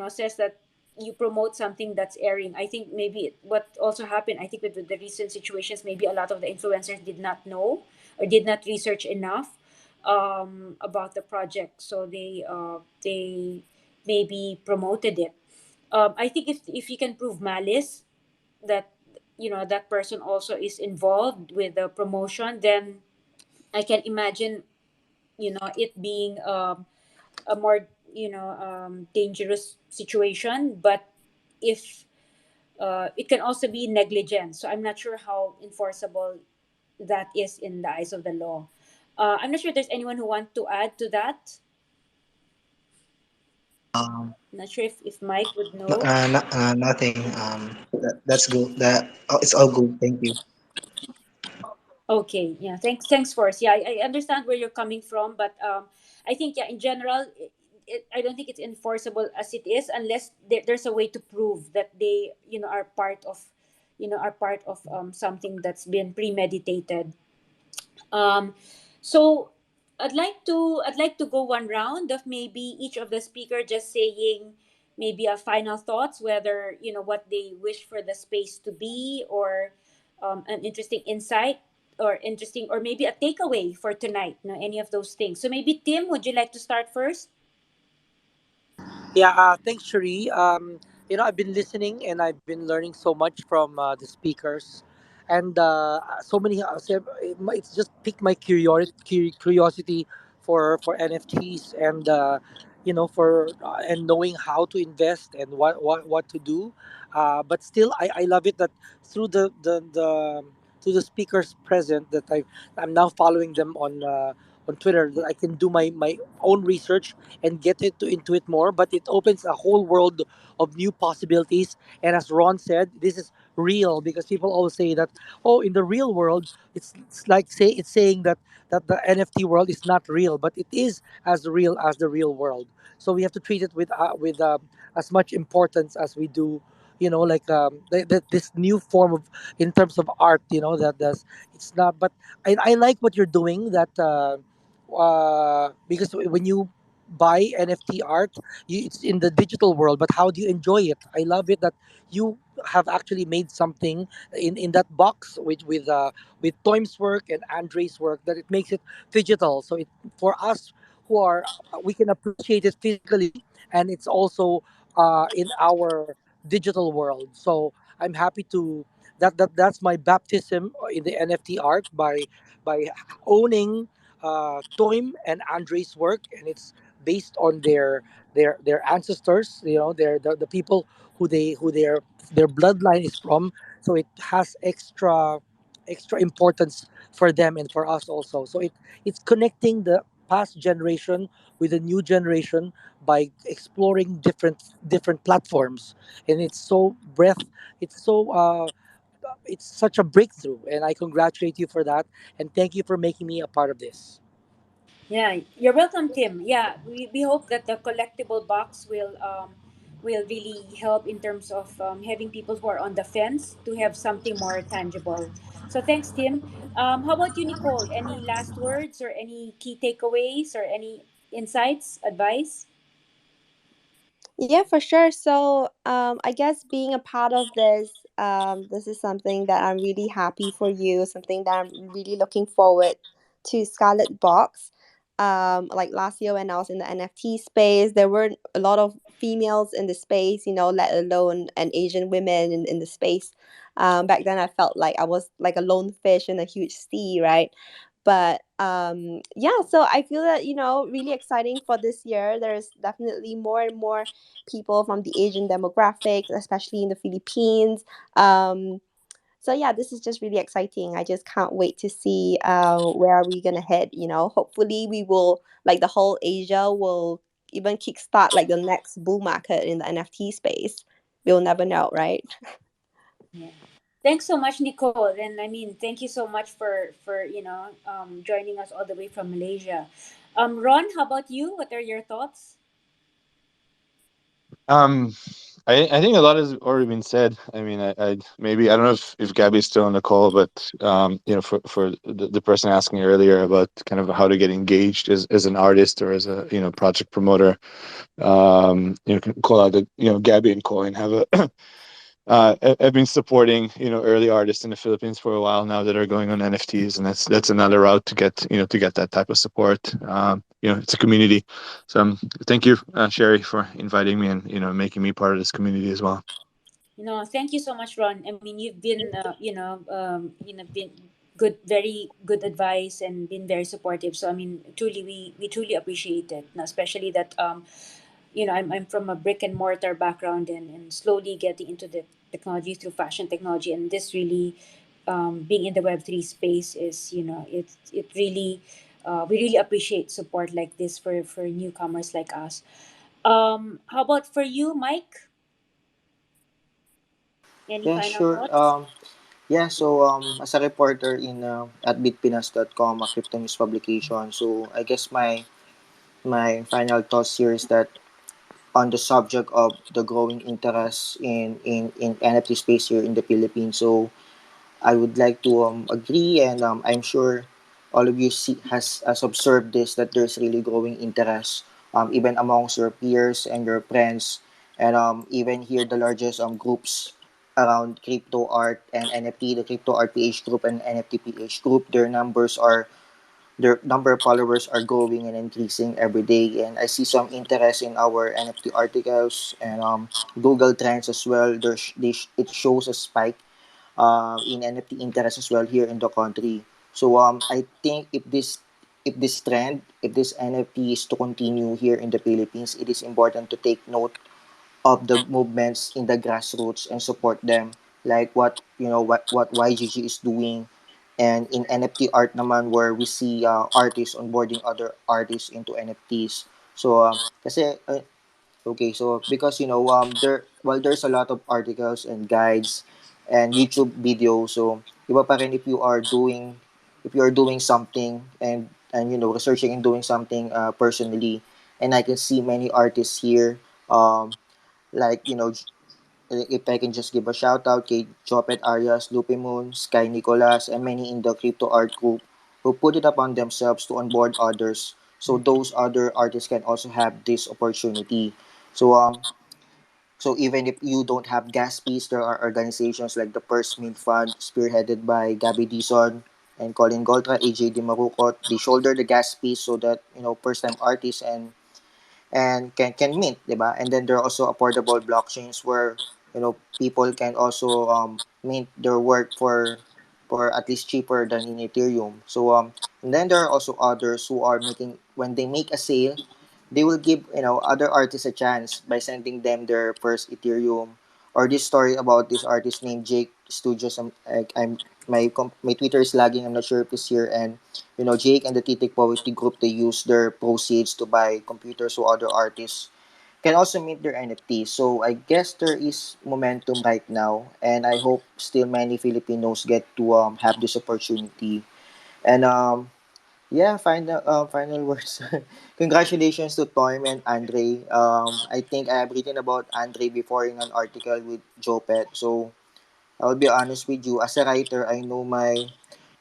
says that you promote something that's airing. I think maybe what also happened, I think, with the recent situations, maybe a lot of the influencers did not know or did not research enough about the project, so they maybe promoted it. I think if you can prove malice, that that person also is involved with the promotion, then I can imagine, it being a more, dangerous situation. But if it can also be negligence, so I'm not sure how enforceable that is in the eyes of the law. I'm not sure if there's anyone who want to add to that. Um, Not sure if Mike would know. Nothing. That's good. It's all good. Thank you. Okay, yeah, thanks, Force. Yeah, I understand where you're coming from, but I think, yeah, in general, I don't think it's enforceable as it is, unless there's a way to prove that they, are part of, something that's been premeditated. Um, so I'd like to go one round of maybe each of the speaker just saying maybe a final thoughts, whether what they wish for the space to be, or an interesting insight, or interesting, or maybe a takeaway for tonight. Any of those things. So maybe Tim, would you like to start first? Yeah, thanks, Cherie. I've been listening and I've been learning so much from the speakers, and so many. It's just piqued my curiosity for NFTs, and for and knowing how to invest and what to do. But still, I love it that through the through the speakers present, that I'm now following them on Twitter, that I can do my own research and get into it more. But it opens a whole world of new possibilities. And as Ron said, this is real, because people always say that, oh, in the real world, it's like it's saying that the NFT world is not real, but it is as real as the real world. So we have to treat it with as much importance as we do. Like this new form of, in terms of art, that does, it's not. But I like what you're doing. That because when you buy NFT art, it's in the digital world, but how do you enjoy it? I love it that you have actually made something in that box with Toym's work and Andre's work, that it makes it digital. So it, for us who are, we can appreciate it physically, and it's also in our digital world. So I'm happy to that's my baptism in the NFT art, by owning Toym and Andre's work, and it's based on their ancestors. Their the people who their bloodline is from. So it has extra importance for them and for us also. So it's connecting the past generation with the new generation by exploring different platforms, and it's so it's such a breakthrough, and I congratulate you for that, and thank you for making me a part of this. Yeah, you're welcome, Tim. Yeah, we hope that the collectible box will will really help in terms of having people who are on the fence to have something more tangible. So thanks, Tim. How about you, Nicole? Any last words or any key takeaways or any insights, advice? Yeah, for sure. So, I guess being a part of this, this is something that I'm really happy for you. Something that I'm really looking forward to. Scarlet Box. Like last year when I was in the NFT space, there weren't a lot of females in the space. Let alone an Asian women in the space. Back then, I felt like I was like a lone fish in a huge sea, right? But yeah, so I feel that really exciting for this year. There's definitely more and more people from the Asian demographics, especially in the Philippines. So yeah, this is just really exciting. I just can't wait to see where are we gonna head. Hopefully we will, like, the whole Asia will even kickstart like the next bull market in the NFT space. We'll never know, right? Yeah. Thanks so much, Nicole. And I mean, thank you so much for joining us all the way from Malaysia. Ron, how about you? What are your thoughts? Um, I think a lot has already been said. I mean, I maybe I don't know if Gabby's still on the call, but for the person asking earlier about kind of how to get engaged as an artist or as a project promoter, can call out that Gabby and Colin have a I've been supporting early artists in the Philippines for a while now that are going on NFTs, and that's another route to get to get that type of support. It's a community, so thank you, Sherry, for inviting me and making me part of this community as well. Thank you so much, Ron. I mean, you've been, been good, very good advice and been very supportive. So I mean, truly, we truly appreciate it. Especially that, I'm from a brick and mortar background and slowly getting into the technology through fashion technology, and this really, being in the Web3 space is, it really, we really appreciate support like this for newcomers like us. How about for you, Mike? Any Yeah, final sure. thoughts? Yeah, so as a reporter in at bitpinas.com, a crypto news publication, so I guess my final thoughts here is that on the subject of the growing interest in NFT space here in the Philippines. So I would like to agree, and I'm sure all of you has observed this, that there's really growing interest, even amongst your peers and your friends, and even here the largest groups around crypto art and NFT, the crypto art PH group and NFT PH group, their number of followers are growing and increasing every day, and I see some interest in our NFT articles and Google Trends as well. It shows a spike in NFT interest as well here in the country. So I think if this NFT is to continue here in the Philippines, it is important to take note of the movements in the grassroots and support them, like what YGG is doing, and in NFT art naman, where we see artists onboarding other artists into NFTs. So kasi okay, so because there's a lot of articles and guides and YouTube videos, so iba pa rin if you are doing something and researching and doing something personally, and I can see many artists here, like if I can just give a shout out kay Chopet Arias, Lupe Moon, Sky Nicolas, and many in the crypto art group who put it upon themselves to onboard others, so those other artists can also have this opportunity. So so even if you don't have gas fees, there are organizations like the First Mint Fund, spearheaded by Gabi Dizon and Colin Goltra, AJ Di Marucot. They shoulder the gas fees so that first time artists and can mint, 'di ba? And then there are also affordable blockchains where people can also mint their work for at least cheaper than in Ethereum. So and then there are also others who are making, when they make a sale, they will give other artists a chance by sending them their first Ethereum. Or this story about this artist named Jake Studios. My Twitter is lagging. I'm not sure if it's here. And Jake and the Titik Poverty Group, they use their proceeds to buy computers so other artists can also mint their NFTs. So I guess there is momentum right now, and I hope still many Filipinos get to have this opportunity. And Yeah, final words. Congratulations to Toym and Andre. I think I have written about Andre before in an article with Jopet. So I'll be honest with you. As a writer, I know my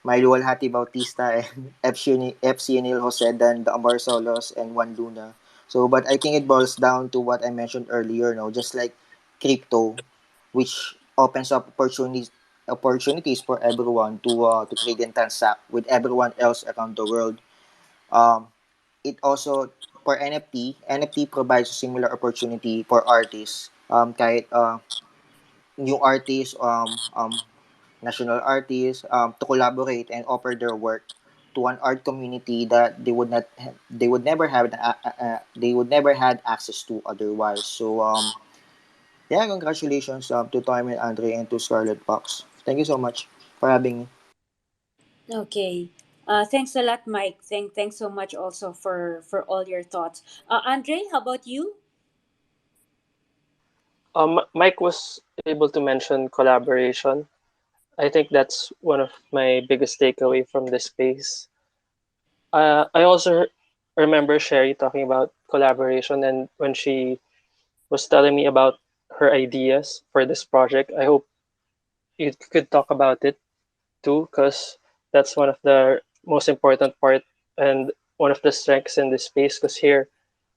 Luwalhati Bautista and FC Neil Josedan, the Ambar Solos, and Juan Luna. So, but I think it boils down to what I mentioned earlier. No, just like crypto, which opens up opportunities for everyone to trade and transact with everyone else around the world. Um, it also for NFT provides a similar opportunity for artists. Kahit new artists, national artists, to collaborate and offer their work to an art community that they would never had access to otherwise. So yeah, congratulations to Toym and Andre and to Scarlet Box. Thank you so much for having me. Okay. Thanks a lot, Mike. Thanks so much also for all your thoughts. Andre, how about you? Mike was able to mention collaboration. I think that's one of my biggest takeaway from this space. I also remember Sherry talking about collaboration, and when she was telling me about her ideas for this project, I hope you could talk about it too, because that's one of the most important part and one of the strengths in this space. Because here,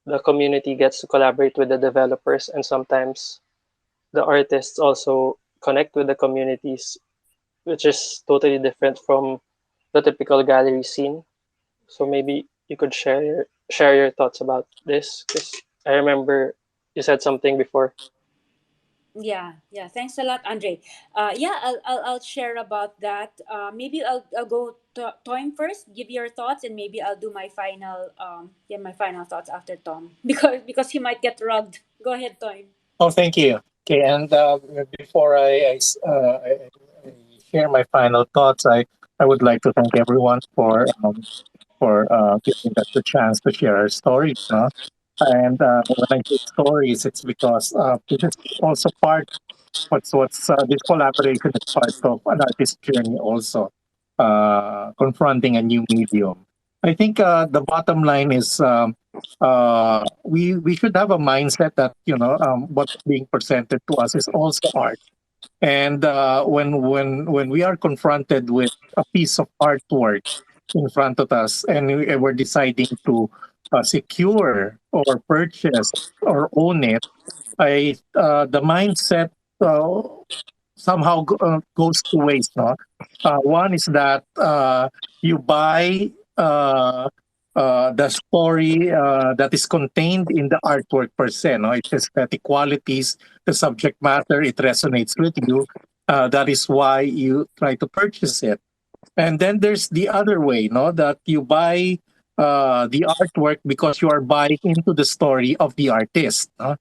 the community gets to collaborate with the developers, and sometimes the artists also connect with the communities, which is totally different from the typical gallery scene. So maybe you could share your thoughts about this, because I remember you said something before. Yeah, yeah. Thanks a lot, Andre. Yeah, I'll share about that. Maybe I'll go to Tom first. Give your thoughts, and maybe I'll do my final my final thoughts after Tom because he might get rugged. Go ahead, Tom. Oh, thank you. Okay, and before I share my final thoughts, I would like to thank everyone for giving us the chance to share our stories. No? And when I say stories, it's because this is also part. What's this collaboration is part of an artist's journey also, confronting a new medium. I think the bottom line is we should have a mindset that what's being presented to us is also art. And when we are confronted with a piece of artwork in front of us, and we're deciding to secure or purchase or own it, the mindset uh, somehow goes two ways. No, one is that you buy the story that is contained in the artwork per se. No, its aesthetic qualities, the subject matter, it resonates with you. That is why you try to purchase it. And then there's the other way, no, that you buy the artwork because you are buying into the story of the artist. No?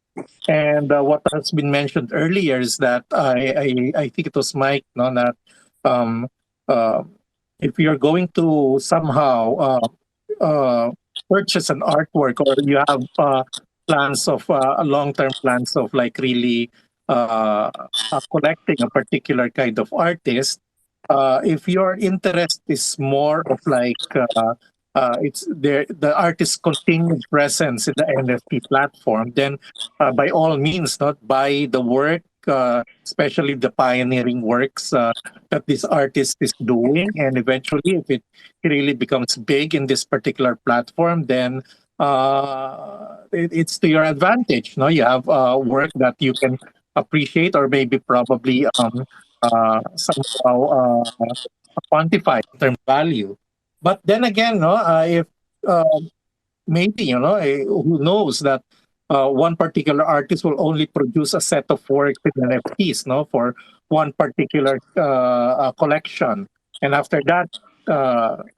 And what has been mentioned earlier is that I think it was Mike, no, that um, uh, if you're going to somehow purchase an artwork, or you have plans of long-term plans of like really collecting a particular kind of artist, if your interest is more of like it's there the artist's continued presence in the NFT platform, then by all means, not buy the work, especially the pioneering works that this artist is doing. And eventually, if it really becomes big in this particular platform, then it's to your advantage. No, you have work that you can appreciate, or maybe probably somehow quantify in terms of value. But then again, no, if uh, maybe who knows that one particular artist will only produce a set of works in NFTs, no, for one particular collection, and after that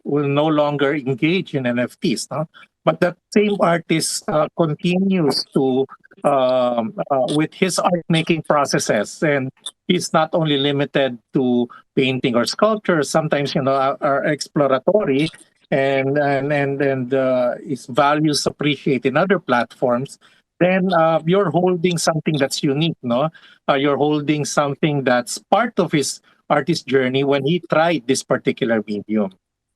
will no longer engage in NFTs, no. But that same artist continues to with his art making processes, and he's not only limited to painting or sculpture. Sometimes are exploratory, and its values appreciate in other platforms, then you're holding something that's unique, no? You're holding something that's part of his artist journey when he tried this particular medium.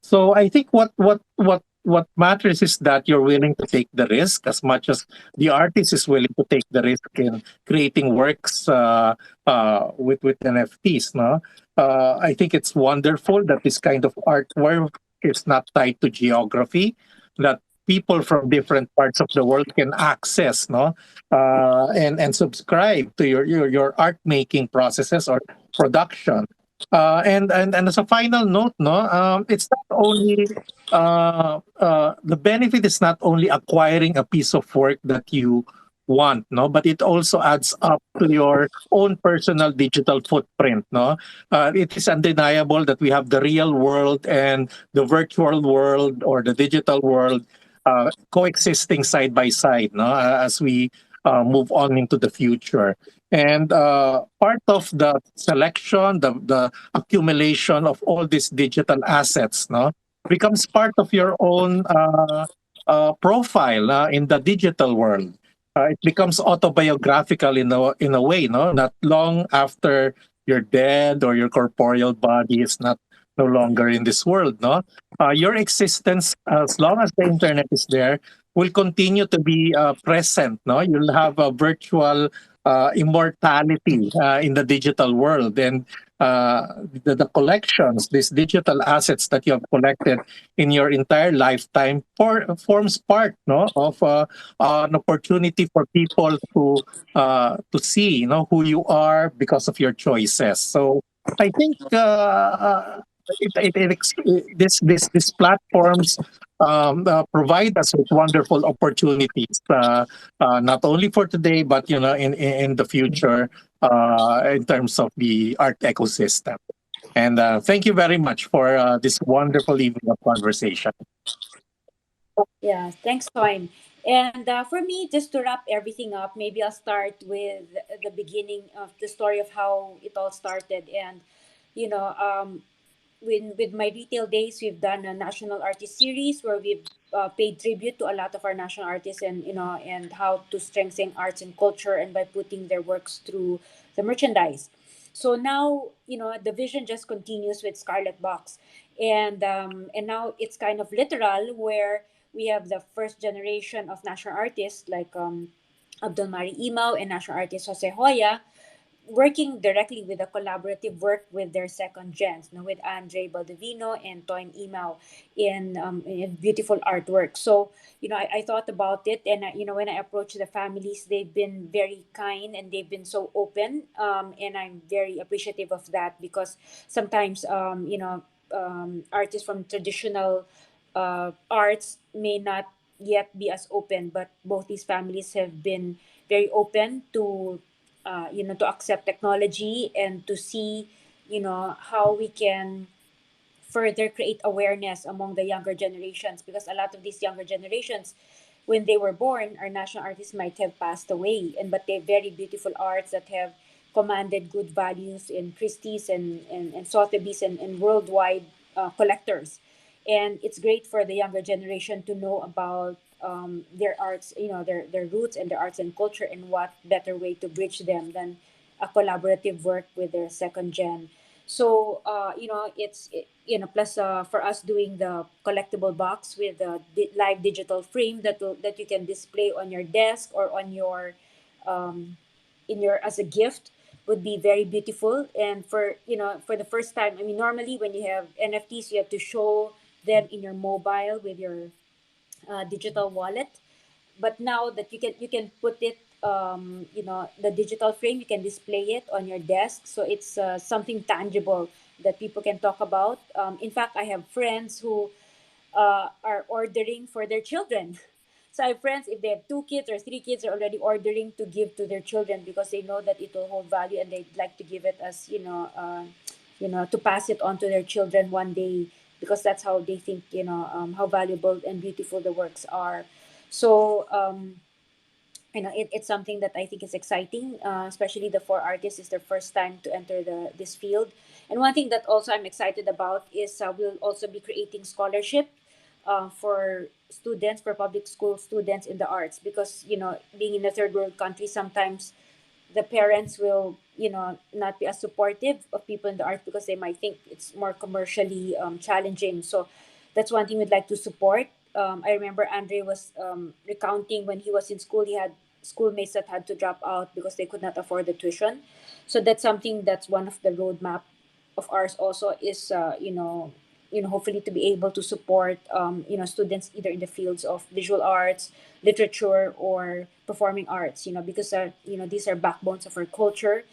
So I think what matters is that you're willing to take the risk as much as the artist is willing to take the risk in creating works with NFTs. No, I think it's wonderful that this kind of artwork is not tied to geography, that people from different parts of the world can access, no, and subscribe to your art making processes or production. And as a final note, no, it's not only the benefit is not only acquiring a piece of work that you want, no, but it also adds up to your own personal digital footprint, no. It is undeniable that we have the real world and the virtual world or the digital world coexisting side by side, no, as we move on into the future. And part of the selection, the accumulation of all these digital assets, no, becomes part of your own profile in the digital world. It becomes autobiographical in a way, no? Not long after you're dead or your corporeal body is not no longer in this world, no? Your existence, as long as the internet is there, will continue to be present, no? You'll have a virtual immortality in the digital world, and the collections, these digital assets that you have collected in your entire lifetime forms part, no, of an opportunity for people to see, you know, who you are because of your choices. So I think this platforms provide us with wonderful opportunities, not only for today, but you know, in the future, in terms of the art ecosystem. And thank you very much for this wonderful evening of conversation. Yeah, thanks, Toym. And for me, just to wrap everything up, maybe I'll start with the beginning of the story of how it all started. And, you know, with my retail days, we've done a national artist series where we've paid tribute to a lot of our national artists, and and how to strengthen arts and culture, and by putting their works through the merchandise. So now, the vision just continues with Scarlet Box, and now it's kind of literal, where we have the first generation of national artists like Abdul Mari Imao and national artist Jose Hoya, working directly with a collaborative work with their second gens, with Andre Baldovino and Toym Imao in beautiful artwork. So, I thought about it, and when I approached the families, they've been very kind and they've been so open, and I'm very appreciative of that, because sometimes, artists from traditional arts may not yet be as open, but both these families have been very open to to accept technology and to see how we can further create awareness among the younger generations, because a lot of these younger generations, when they were born, our national artists might have passed away, and but they're very beautiful arts that have commanded good values in Christie's and Sotheby's and worldwide collectors. And it's great for the younger generation to know about their arts, their roots and their arts and culture, and what better way to bridge them than a collaborative work with their second gen. So plus for us doing the collectible box with the live digital frame that you can display on your desk or on your in your as a gift would be very beautiful. And for for the first time, I mean, normally when you have NFTs, you have to show them in your mobile with your digital wallet. But now that you can put it, the digital frame, you can display it on your desk, so it's something tangible that people can talk about. In fact, I have friends who are ordering for their children. So I have friends, if they have 2 kids or 3 kids, are already ordering to give to their children, because they know that it will hold value, and they'd like to give it as to pass it on to their children one day, because that's how they think, how valuable and beautiful the works are. So it's something that I think is exciting, especially the four artists. Is their first time to enter this field. And one thing that also I'm excited about is we'll also be creating scholarship for students, for public school students in the arts, because being in a third world country, sometimes the parents will not be as supportive of people in the arts, because they might think it's more commercially challenging. So that's one thing we'd like to support. I remember Andre was recounting when he was in school, he had schoolmates that had to drop out because they could not afford the tuition. So that's something that's one of the roadmap of ours also is hopefully to be able to support students either in the fields of visual arts, literature, or performing arts. Because these are backbones of our culture,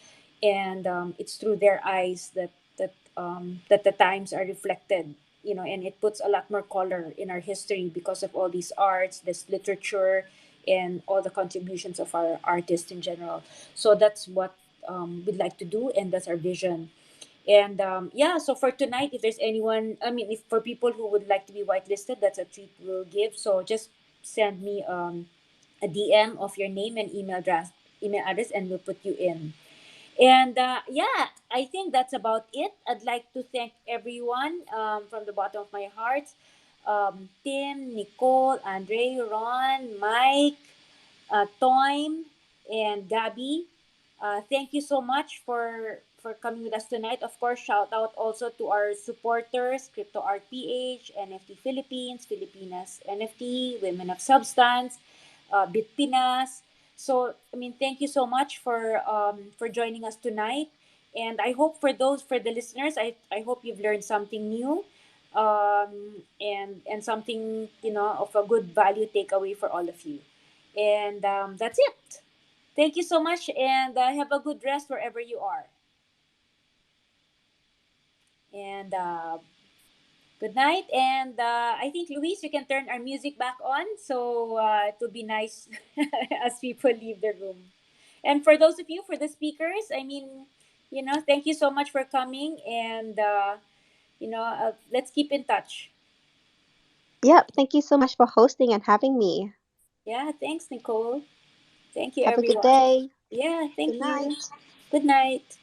and it's through their eyes that the times are reflected. And it puts a lot more color in our history because of all these arts, this literature, and all the contributions of our artists in general. So that's what we'd like to do, and that's our vision. And yeah, so for tonight, if there's anyone, I mean, if for people who would like to be whitelisted, that's a treat we'll give. So just send me a DM of your name and email address, and we'll put you in. And yeah, I think that's about it. I'd like to thank everyone from the bottom of my heart. Tim, Nicole, Andre, Ron, Mike, Toym, and Gabi. Thank you so much for coming with us tonight. Of course, shout out also to our supporters, Crypto Art PH, NFT Philippines, Filipinas NFT, Women of Substance, Bitpinas. So, I mean, thank you so much for joining us tonight. And I hope for the listeners, I hope you've learned something new, and something of a good value takeaway for all of you. And that's it. Thank you so much, and have a good rest wherever you are. And good night. And I think, Luis, you can turn our music back on, so it will be nice as people leave the room. And for those of you, for the speakers, I mean, thank you so much for coming, and let's keep in touch. Yep, thank you so much for hosting and having me. Yeah, thanks, Nicole. Thank you, Have a good everyone. day. Yeah, Good thank you. night. Good night.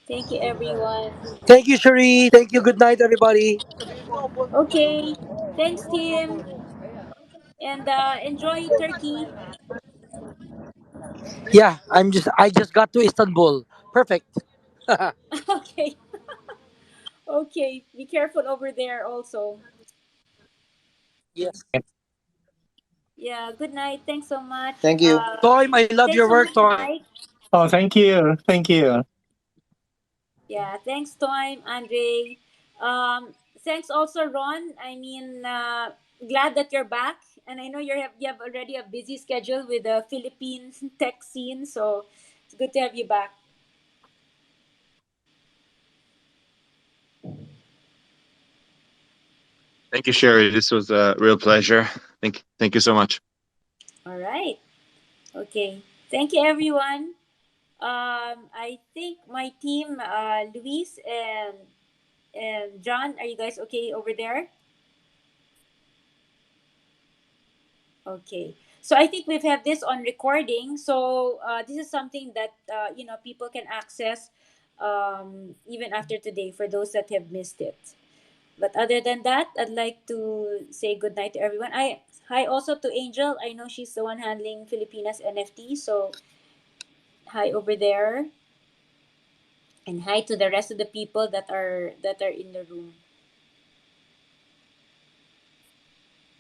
Thank you, everyone. Thank you, Cherie. Thank you. Good night, everybody. Okay. Thanks, Tim. And enjoy Turkey. Yeah, I just got to Istanbul. Perfect. Okay. Okay. Be careful over there also. Yes. Yeah. Good night. Thanks so much. Thank you. Toym, I love Thanks your so work, much, Toym. Mike. Oh, thank you. Thank you. Yeah. Thanks, Toym, Andre. Thanks also, Ron. I mean, glad that you're back, and I know you have already a busy schedule with the Philippine tech scene, so it's good to have you back. Thank you, Sherry. This was a real pleasure. Thank you so much. All right. Okay. Thank you, everyone. I think my team, Luis and John, are you guys okay over there? Okay. So I think we've had this on recording. So this is something that people can access even after today for those that have missed it. But other than that, I'd like to say good night to everyone. I Hi also to Angel. I know she's the one handling Filipinas NFT. So hi over there, and hi to the rest of the people that are in the room.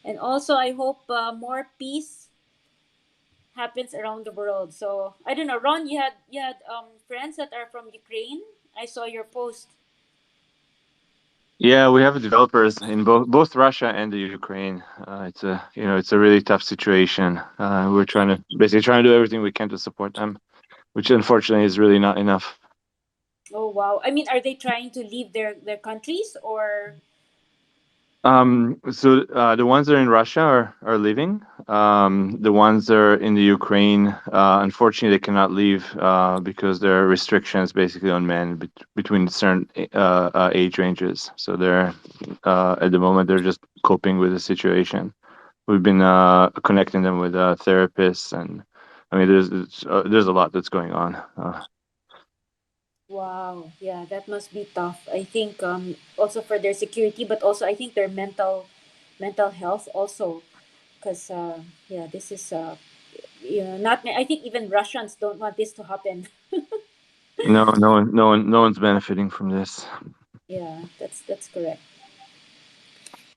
And also, I hope more peace happens around the world. So I don't know, Ron, you had friends that are from Ukraine. I saw your post. Yeah, we have developers in both Russia and the Ukraine. It's a really tough situation. We're trying to do everything we can to support them, which unfortunately is really not enough. Oh wow! I mean, are they trying to leave their countries or? So the ones that are in Russia are leaving. The ones that are in the Ukraine, unfortunately, they cannot leave because there are restrictions basically on men between certain age ranges. So they're at the moment they're just coping with the situation. We've been connecting them with therapists, and I mean, there's a lot that's going on. Wow, yeah, that must be tough. I think also for their security, but also I think their mental health also, because yeah, this is not. I think even Russians don't want this to happen. No one's benefiting from this. Yeah, that's correct.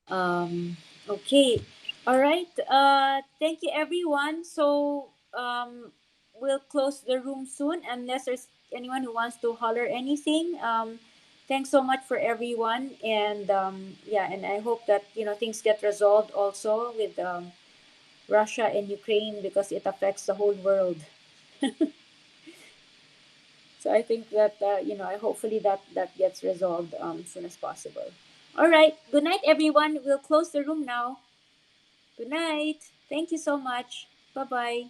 Um, okay. All right. Thank you, everyone. So we'll close the room soon unless there's anyone who wants to holler anything. Thanks so much for everyone, and yeah, and I hope that things get resolved also with Russia and Ukraine because it affects the whole world. So I think that I hopefully that gets resolved as soon as possible. All right. Good night, everyone. We'll close the room now. Good night. Thank you so much. Bye bye.